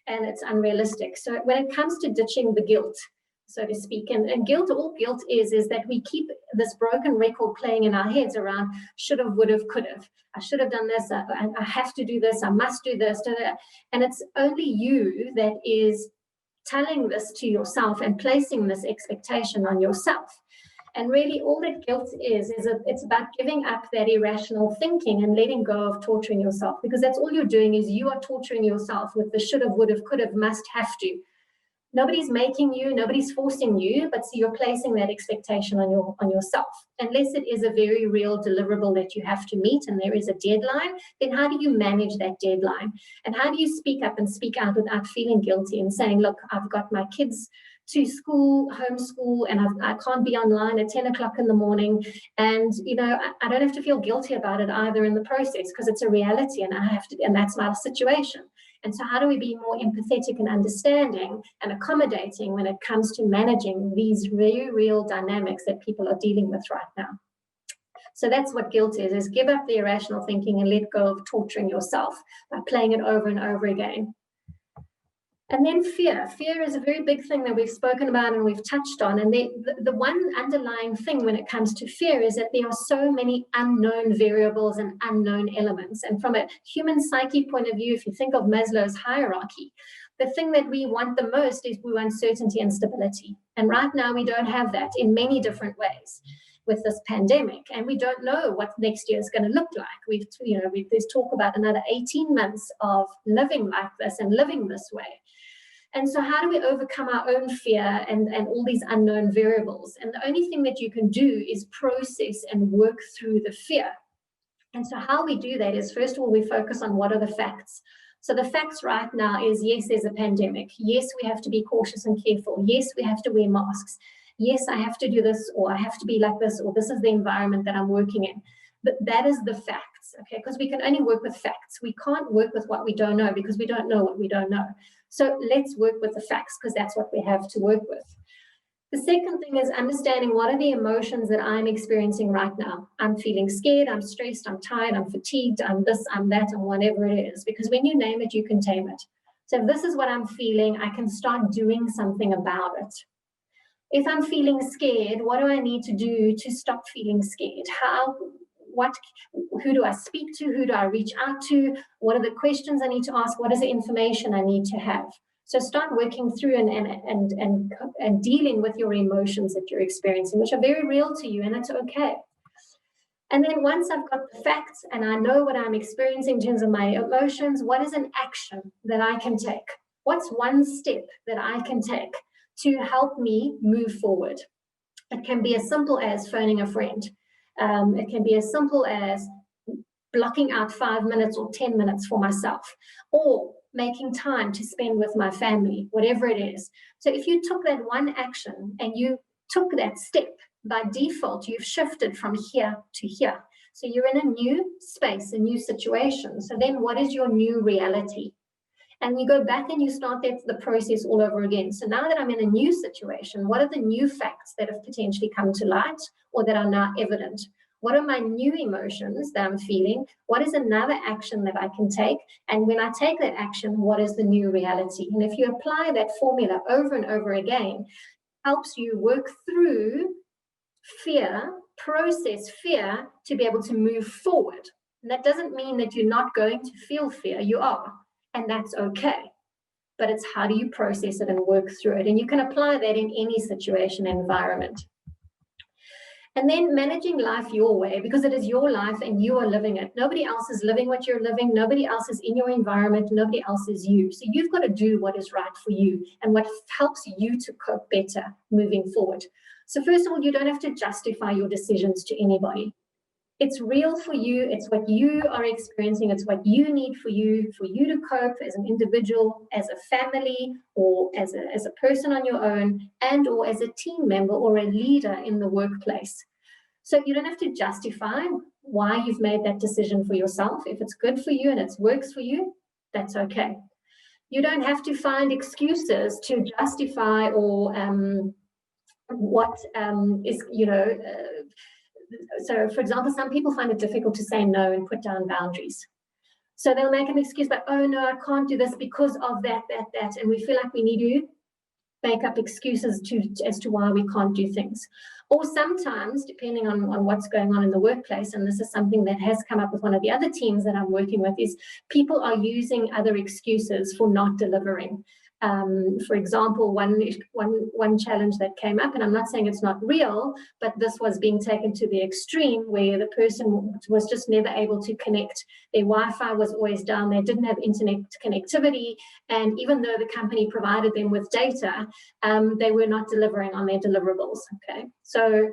and it's unrealistic. So when it comes to ditching the guilt, so to speak, and guilt, all guilt is that we keep this broken record playing in our heads around should have, would have, could have. I should have done this, I have to do this, I must do this, and it's only you that is telling this to yourself and placing this expectation on yourself. And really all that guilt is it's about giving up that irrational thinking and letting go of torturing yourself, because that's all you're doing, is you are torturing yourself with the should have, would have, could have, must, have to. Nobody's making you, nobody's forcing you, but so you're placing that expectation on yourself. Unless it is a very real deliverable that you have to meet and there is a deadline, then how do you manage that deadline? And how do you speak up and speak out without feeling guilty and saying, look, I've got my kids to school, homeschool, and I can't be online at 10 o'clock in the morning. And, I don't have to feel guilty about it either in the process, because it's a reality and and that's my situation. And so how do we be more empathetic and understanding and accommodating when it comes to managing these very real dynamics that people are dealing with right now? So that's what guilt is give up the irrational thinking and let go of torturing yourself by playing it over and over again. And then fear. Fear is a very big thing that we've spoken about and we've touched on. And the one underlying thing when it comes to fear is that there are so many unknown variables and unknown elements. And from a human psyche point of view, if you think of Maslow's hierarchy, the thing that we want the most is we want certainty and stability. And right now we don't have that in many different ways with this pandemic. And we don't know what next year is going to look like. There's talk about another 18 months of living like this and living this way. And so how do we overcome our own fear and all these unknown variables? And the only thing that you can do is process and work through the fear. And so how we do that is, first of all, we focus on what are the facts. So the facts right now is, yes, there's a pandemic. Yes, we have to be cautious and careful. Yes, we have to wear masks. Yes, I have to do this, or I have to be like this, or this is the environment that I'm working in. But that is the facts, okay? Because we can only work with facts. We can't work with what we don't know, because we don't know what we don't know. So let's work with the facts, because that's what we have to work with. The second thing is understanding what are the emotions that I'm experiencing right now. I'm feeling scared, I'm stressed, I'm tired, I'm fatigued, I'm this, I'm that, and whatever it is. Because when you name it, you can tame it. So if this is what I'm feeling, I can start doing something about it. If I'm feeling scared, what do I need to do to stop feeling scared? Who do I speak to? Who do I reach out to? What are the questions I need to ask? What is the information I need to have? So start working through and dealing with your emotions that you're experiencing, which are very real to you, and it's okay. And then once I've got the facts and I know what I'm experiencing in terms of my emotions, what is an action that I can take? What's one step that I can take to help me move forward? It can be as simple as phoning a friend. It can be as simple as blocking out 5 minutes or 10 minutes for myself, or making time to spend with my family, whatever it is. So if you took that one action and you took that step, by default, you've shifted from here to here. So you're in a new space, a new situation. So then what is your new reality? And you go back and you start the process all over again. So now that I'm in a new situation, what are the new facts that have potentially come to light or that are now evident? What are my new emotions that I'm feeling? What is another action that I can take? And when I take that action, what is the new reality? And if you apply that formula over and over again, it helps you work through fear, process fear to be able to move forward. And that doesn't mean that you're not going to feel fear. You are. And that's okay. But it's how do you process it and work through it? And you can apply that in any situation and environment. And then managing life your way, because it is your life and you are living it. Nobody else is living what you're living. Nobody else is in your environment. Nobody else is you. So you've got to do what is right for you and what helps you to cope better moving forward. So first of all, you don't have to justify your decisions to anybody. It's real for you. It's what you are experiencing. It's what you need for you to cope as an individual, as a family, or as a person on your own, and or as a team member or a leader in the workplace. So you don't have to justify why you've made that decision for yourself. If it's good for you and it works for you, that's okay. You don't have to find excuses to justify or what is, so for example, some people find it difficult to say no and put down boundaries. So they'll make an excuse like, oh no, I can't do this because of that. And we feel like we need to make up excuses as to why we can't do things. Or sometimes, depending on what's going on in the workplace, and this is something that has come up with one of the other teams that I'm working with, is people are using other excuses for not delivering. For example, one challenge that came up, and I'm not saying it's not real, but this was being taken to the extreme where the person was just never able to connect. Their Wi-Fi was always down. They didn't have internet connectivity. And even though the company provided them with data, they were not delivering on their deliverables. Okay, so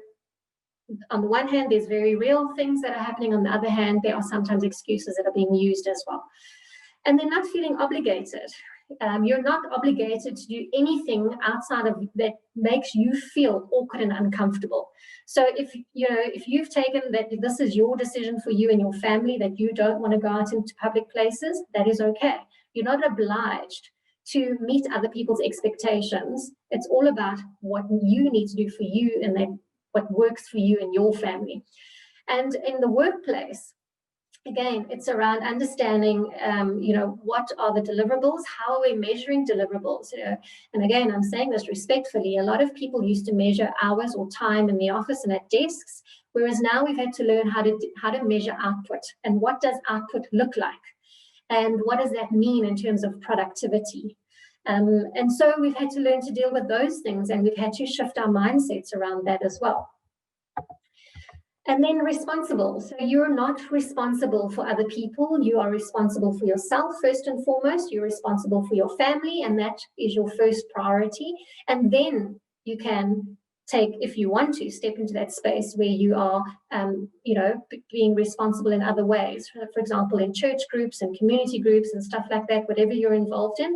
on the one hand, there's very real things that are happening. On the other hand, there are sometimes excuses that are being used as well. And they're not feeling obligated. You're not obligated to do anything outside of that makes you feel awkward and uncomfortable. So if you've taken that this is your decision for you and your family, that you don't want to go out into public places, that is okay. You're not obliged to meet other people's expectations. It's all about what you need to do for you and then what works for you and your family. And in the workplace, again, it's around understanding, what are the deliverables? How are we measuring deliverables? And again, I'm saying this respectfully. A lot of people used to measure hours or time in the office and at desks, whereas now we've had to learn how to measure output. And what does output look like? And what does that mean in terms of productivity? And so we've had to learn to deal with those things, and we've had to shift our mindsets around that as well. And then responsible. So you're not responsible for other people. You are responsible for yourself first and foremost. You're responsible for your family, and that is your first priority. And then you can take, if you want to, step into that space where you are, being responsible in other ways. For example, in church groups and community groups and stuff like that, whatever you're involved in.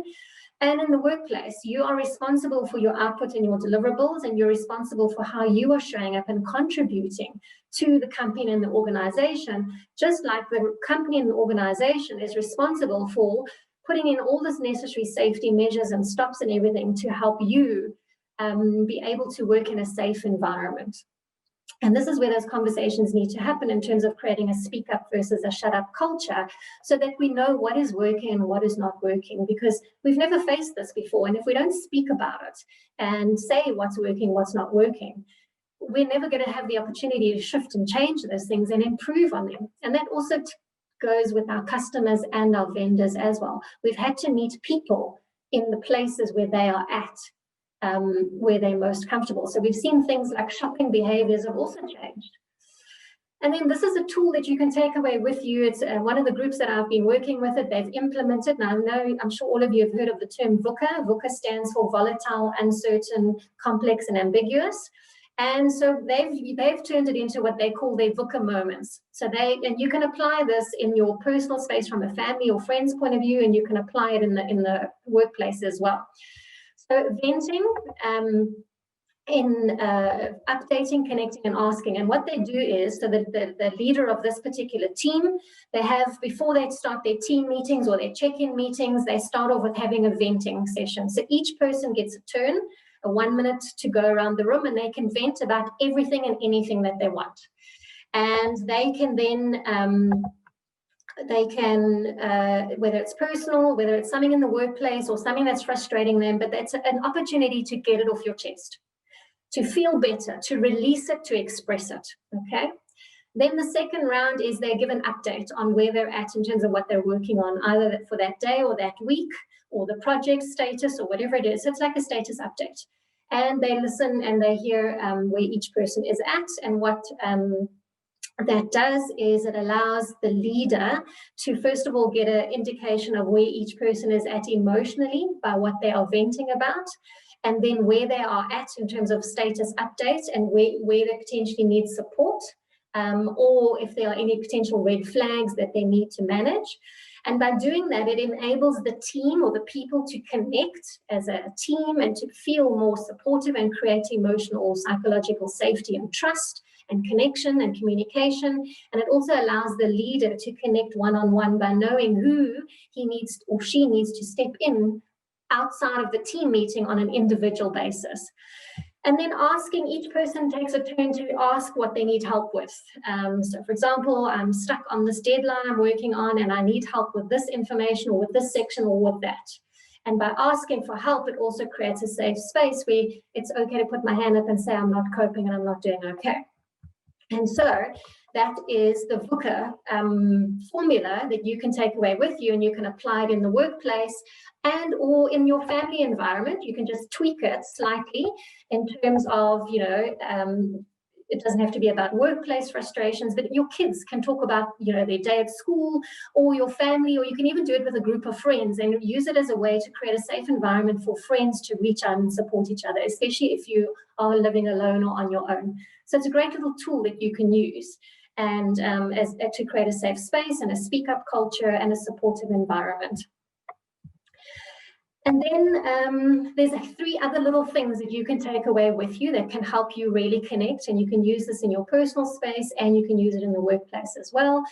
And in the workplace, you are responsible for your output and your deliverables, and you're responsible for how you are showing up and contributing to the company and the organization, just like the company and the organization is responsible for putting in all this necessary safety measures and stops and everything to help you be able to work in a safe environment. And this is where those conversations need to happen in terms of creating a speak up versus a shut up culture, so that we know what is working and what is not working, because we've never faced this before. And if we don't speak about it and say what's working, what's not working, we're never going to have the opportunity to shift and change those things and improve on them. And that also goes with our customers and our vendors as well. We've had to meet people in the places where they are at, where they're most comfortable. So we've seen things like shopping behaviors have also changed. And then this is a tool that you can take away with you. It's one of the groups that I've been working with it. They've implemented, and I'm sure all of you have heard of the term VUCA. VUCA stands for volatile, uncertain, complex, and ambiguous. And so they've turned it into what they call their VUCA moments. And you can apply this in your personal space from a family or friends point of view, and you can apply it in the workplace as well. So venting, in updating, connecting, and asking. And what they do is, so that the leader of this particular team, they have, before they start their team meetings or their check-in meetings, they start off with having a venting session. So each person gets a turn, a 1 minute to go around the room, and they can vent about everything and anything that they want. And they can then, whether it's personal, whether it's something in the workplace or something that's frustrating them, but that's an opportunity to get it off your chest, to feel better, to release it, to express it, okay? Then the second round is they give an update on where they're at in terms of what they're working on, either for that day or that week, or the project status or whatever it is. So it's like a status update. And they listen and they hear where each person is at, and what that does is it allows the leader to, first of all, get an indication of where each person is at emotionally by what they are venting about, and then where they are at in terms of status updates and where they potentially need support, or if there are any potential red flags that they need to manage. And by doing that, it enables the team or the people to connect as a team and to feel more supportive and create emotional or psychological safety and trust, and connection and communication. And it also allows the leader to connect one-on-one by knowing who he needs or she needs to step in outside of the team meeting on an individual basis. And then asking, each person takes a turn to ask what they need help with. So for example, I'm stuck on this deadline I'm working on and I need help with this information or with this section or with that. And by asking for help, it also creates a safe space where it's okay to put my hand up and say, I'm not coping and I'm not doing okay. And so that is the VUCA formula that you can take away with you, and you can apply it in the workplace and or in your family environment. You can just tweak it slightly in terms of, you know, it doesn't have to be about workplace frustrations, but your kids can talk about, you know, their day at school or your family, or you can even do it with a group of friends and use it as a way to create a safe environment for friends to reach out and support each other, especially if you are living alone or on your own. So it's a great little tool that you can use and to create a safe space and a speak up culture and a supportive environment. And then there's 3 other little things that you can take away with you that can help you really connect, and you can use this in your personal space and you can use it in the workplace as well.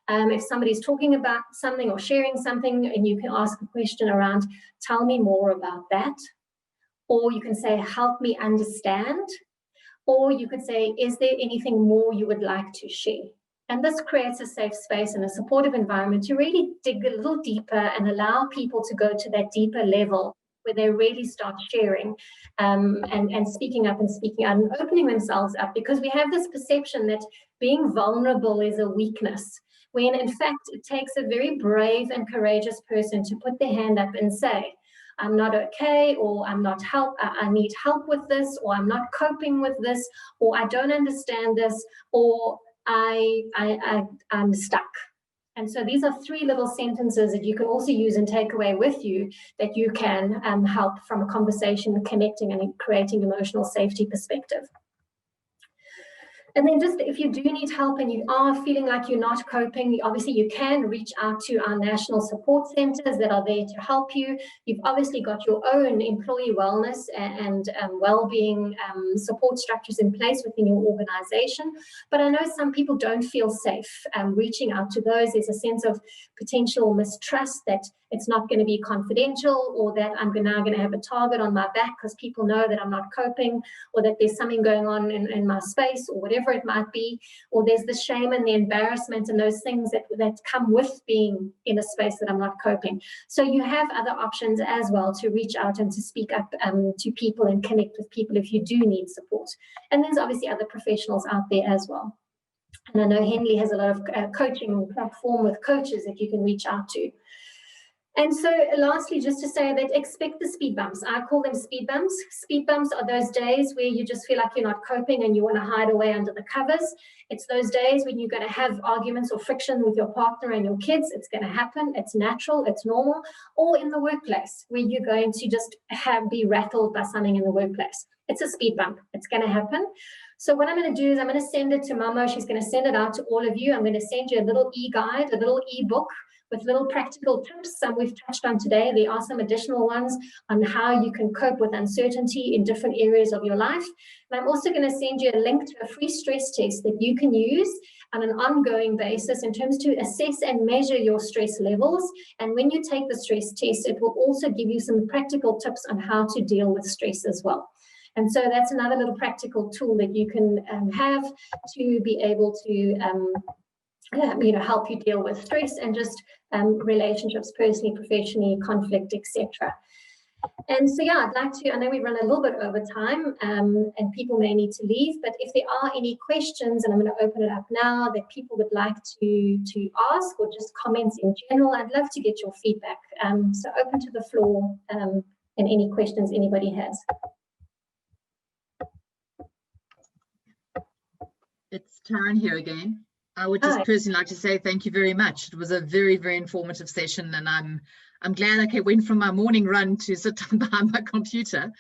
If somebody's talking about something or sharing something, and you can ask a question around, tell me more about that. Or you can say, help me understand. Or you could say, is there anything more you would like to share? And this creates a safe space and a supportive environment to really dig a little deeper and allow people to go to that deeper level where they really start sharing and speaking up and speaking out and opening themselves up, because we have this perception that being vulnerable is a weakness, when in fact it takes a very brave and courageous person to put their hand up and say, I'm not okay, or I need help with this, or I'm not coping with this, or I don't understand this, or I'm stuck. And so these are 3 little sentences that you can also use and take away with you that you can help from a conversation, connecting and creating emotional safety perspective. And then just if you do need help and you are feeling like you're not coping, obviously you can reach out to our national support centers that are there to help you. You've obviously got your own employee wellness and well-being support structures in place within your organization. But I know some people don't feel safe reaching out to those. There's a sense of potential mistrust that it's not going to be confidential, or that I'm now going to have a target on my back because people know that I'm not coping, or that there's something going on in my space, or whatever it might be, or there's the shame and the embarrassment and those things that come with being in a space that I'm not coping. So you have other options as well to reach out and to speak up to people and connect with people if you do need support. And there's obviously other professionals out there as well. And I know Henley has a lot of coaching platform with coaches that you can reach out to. And so lastly, just to say that expect the speed bumps. I call them speed bumps. Speed bumps are those days where you just feel like you're not coping and you want to hide away under the covers. It's those days when you're going to have arguments or friction with your partner and your kids. It's going to happen. It's natural. It's normal. Or in the workplace where you're going to just be rattled by something in the workplace. It's a speed bump. It's going to happen. So what I'm going to do is I'm going to send it to Mamo. She's going to send it out to all of you. I'm going to send you a little e-guide, a little e-book with little practical tips. Some we've touched on today. There are some additional ones on how you can cope with uncertainty in different areas of your life. And I'm also going to send you a link to a free stress test that you can use on an ongoing basis in terms to assess and measure your stress levels. And when you take the stress test, it will also give you some practical tips on how to deal with stress as well. And so that's another little practical tool that you can have to be able to help you deal with stress and just relationships, personally, professionally, conflict, etc. And so, yeah, I'd like to, I know we run a little bit over time and people may need to leave, but if there are any questions, and I'm going to open it up now, that people would like to ask or just comments in general, I'd love to get your feedback. So open to the floor and any questions anybody has. It's Taryn here again. I would just personally like to say thank you very much. It was a very, very informative session, and I'm glad I went from my morning run to sit down behind my computer,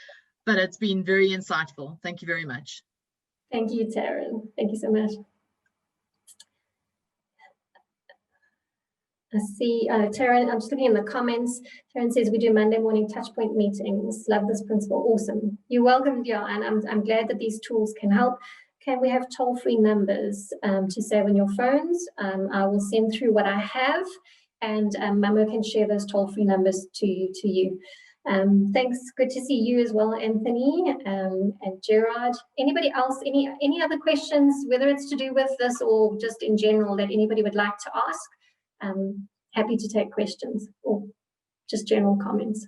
but it's been very insightful. Thank you very much. Thank you, Taryn. Thank you so much. I see Taryn, I'm just looking in the comments. Taryn says we do Monday morning touchpoint meetings. Love this principle. Awesome. You're welcome, yeah, and I'm glad that these tools can help can we have toll-free numbers to save on your phones? I will send through what I have, and Mamo can share those toll-free numbers to you. Thanks. Good to see you as well, Anthony and Gerard. Anybody else? Any other questions, whether it's to do with this or just in general that anybody would like to ask? Happy to take questions or just general comments.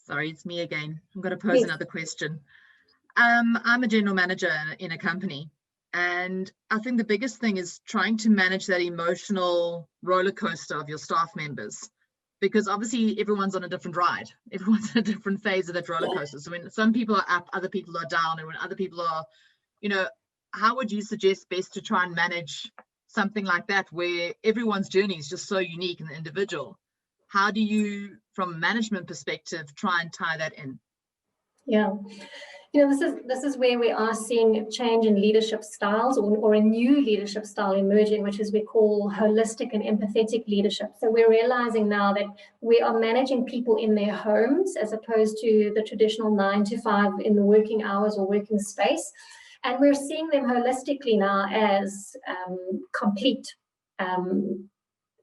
Sorry, it's me again. I'm going to pose another question. I'm a general manager in a company, and I think the biggest thing is trying to manage that emotional roller coaster of your staff members, because obviously everyone's on a different ride. Everyone's in a different phase of that roller coaster. So when some people are up, other people are down, and when other people are, you know, how would you suggest best to try and manage something like that where everyone's journey is just so unique and individual? How do you, from a management perspective, try and tie that in? Yeah, you know, this is where we are seeing a change in leadership styles, or a new leadership style emerging, which is we call holistic and empathetic leadership. So we're realizing now that we are managing people in their homes as opposed to the traditional 9 to 5 in the working hours or working space. And we're seeing them holistically now as complete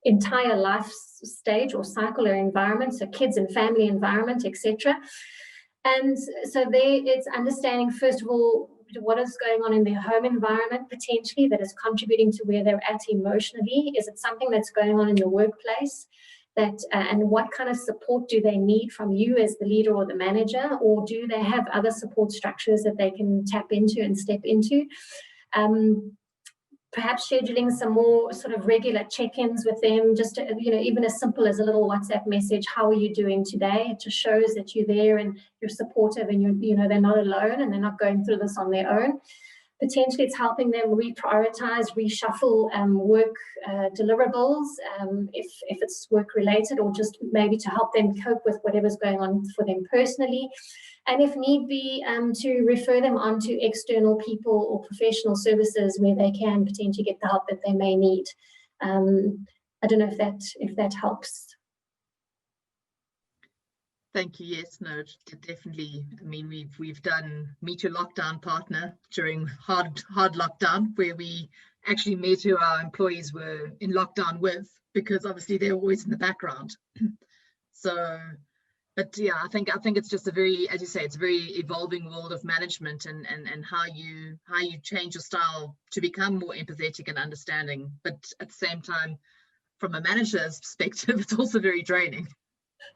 entire life stage or cycle or environment, so kids and family environment, etc. And so it's understanding, first of all, what is going on in their home environment potentially that is contributing to where they're at emotionally. Is it something that's going on in the workplace? And what kind of support do they need from you as the leader or the manager, or do they have other support structures that they can tap into and step into? Perhaps scheduling some more sort of regular check-ins with them, just to, you know, even as simple as a little WhatsApp message, how are you doing today? It just shows that you're there and you're supportive, and you know, they're not alone and they're not going through this on their own. Potentially it's helping them reprioritize, reshuffle work deliverables, if it's work related, or just maybe to help them cope with whatever's going on for them personally. And if need be, to refer them on to external people or professional services where they can potentially get the help that they may need. I don't know if that helps. Thank you. Yes, no, definitely. I mean, we've done Meet Your Lockdown Partner during hard lockdown, where we actually met who our employees were in lockdown with, because obviously they're always in the background. So, but yeah, I think it's just a very, as you say, it's a very evolving world of management, and how you change your style to become more empathetic and understanding. But at the same time, from a manager's perspective, it's also very draining.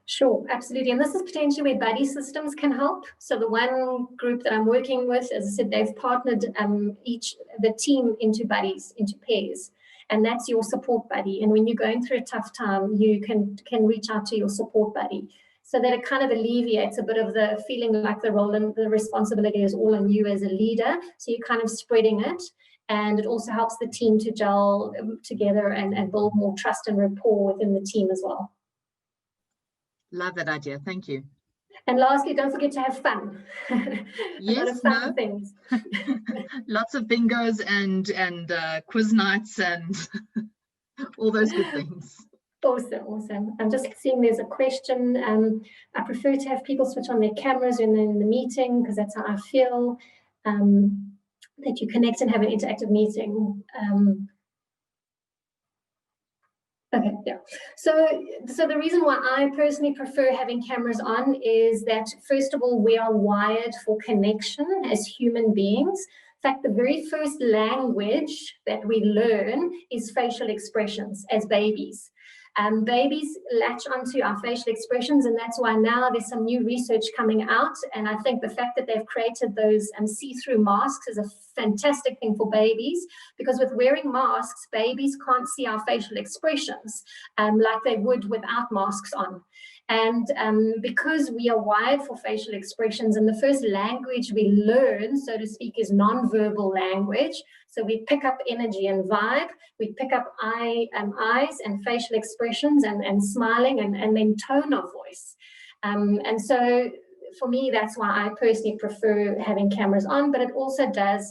Sure, absolutely. And this is potentially where buddy systems can help. So the one group that I'm working with, as I said, they've partnered the team into buddies, into pairs, and that's your support buddy. And when you're going through a tough time, you can reach out to your support buddy, so that it kind of alleviates a bit of the feeling like the role and the responsibility is all on you as a leader. So you're kind of spreading it, and it also helps the team to gel together and build more trust and rapport within the team as well. Love that idea. Thank you. And lastly, don't forget to have fun. Yes, things. Lots of bingos and quiz nights and all those good things. Awesome. I'm just seeing there's a question. I prefer to have people switch on their cameras when they're in the meeting, because that's how I feel, that you connect and have an interactive meeting. Okay, yeah. So the reason why I personally prefer having cameras on is that, first of all, we are wired for connection as human beings. In fact, the very first language that we learn is facial expressions as babies. Babies latch onto our facial expressions, and that's why now there's some new research coming out. And I think the fact that they've created those see-through masks is a fantastic thing for babies, because with wearing masks, babies can't see our facial expressions like they would without masks on. And because we are wired for facial expressions, and the first language we learn, so to speak, is non-verbal language. So we pick up energy and vibe, we pick up eyes and facial expressions and smiling and then tone of voice. And so for me, that's why I personally prefer having cameras on, but it also does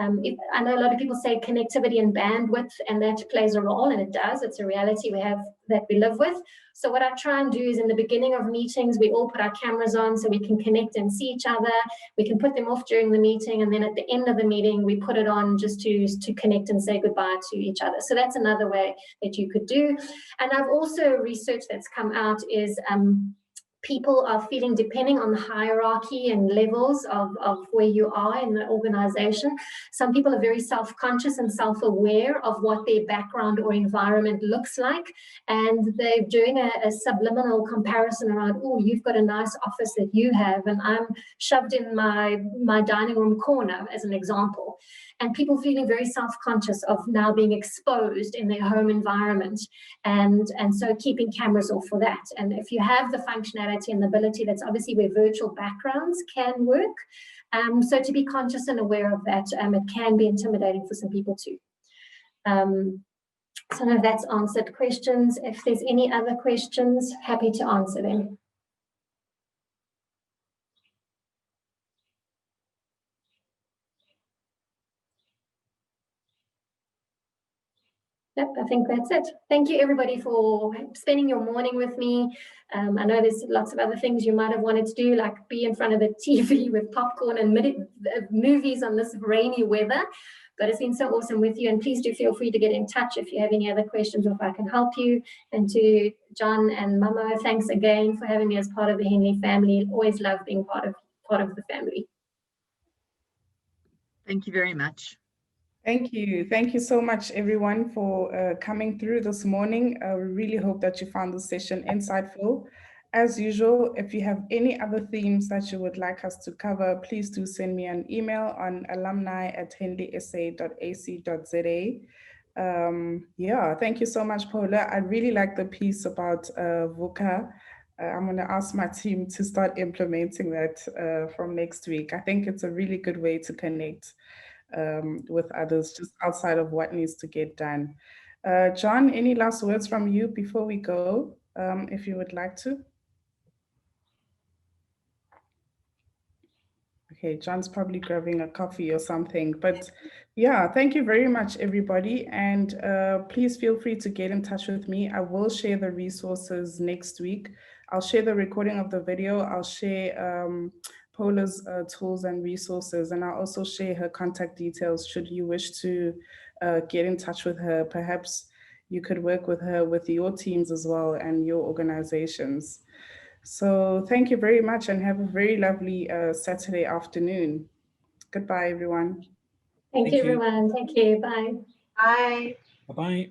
I know a lot of people say connectivity and bandwidth, and that plays a role, and it does. It's a reality we have that we live with. So what I try and do is in the beginning of meetings, we all put our cameras on so we can connect and see each other. We can put them off during the meeting, and then at the end of the meeting, we put it on just to connect and say goodbye to each other. So that's another way that you could do. And I've also research that's come out is people are feeling, depending on the hierarchy and levels of where you are in the organization, some people are very self-conscious and self-aware of what their background or environment looks like, and they're doing a subliminal comparison around, oh, you've got a nice office that you have, and I'm shoved in my dining room corner, as an example. And people feeling very self-conscious of now being exposed in their home environment, and so keeping cameras off for that. And if you have the functionality and the ability, that's obviously where virtual backgrounds can work. So to be conscious and aware of that, it can be intimidating for some people too. So now that's answered questions. If there's any other questions, happy to answer them. Yep, I think that's it. Thank you, everybody, for spending your morning with me. I know there's lots of other things you might have wanted to do, like be in front of the TV with popcorn and movies on this rainy weather, but it's been so awesome with you. And please do feel free to get in touch if you have any other questions or if I can help you. And to John and Mama, thanks again for having me as part of the Henley family. Always love being part of the family. Thank you very much. Thank you. Thank you so much, everyone, for coming through this morning. We really hope that you found this session insightful. As usual, if you have any other themes that you would like us to cover, please do send me an email on alumni@henleysa.ac.za. Yeah, thank you so much, Paula. I really like the piece about VUCA. I'm going to ask my team to start implementing that from next week. I think it's a really good way to connect with others just outside of what needs to get done. John, any last words from you before we go, if you would like to? Okay, John's probably grabbing a coffee or something, but yeah, thank you very much, everybody. And please feel free to get in touch with me. I will share the resources next week. I'll share the recording of the video. I'll share Paula's tools and resources, and I'll also share her contact details should you wish to get in touch with her. Perhaps you could work with her with your teams as well and your organizations. So thank you very much and have a very lovely Saturday afternoon. Goodbye, everyone. Thank you, everyone. Thank you. Bye. Bye. Bye-bye.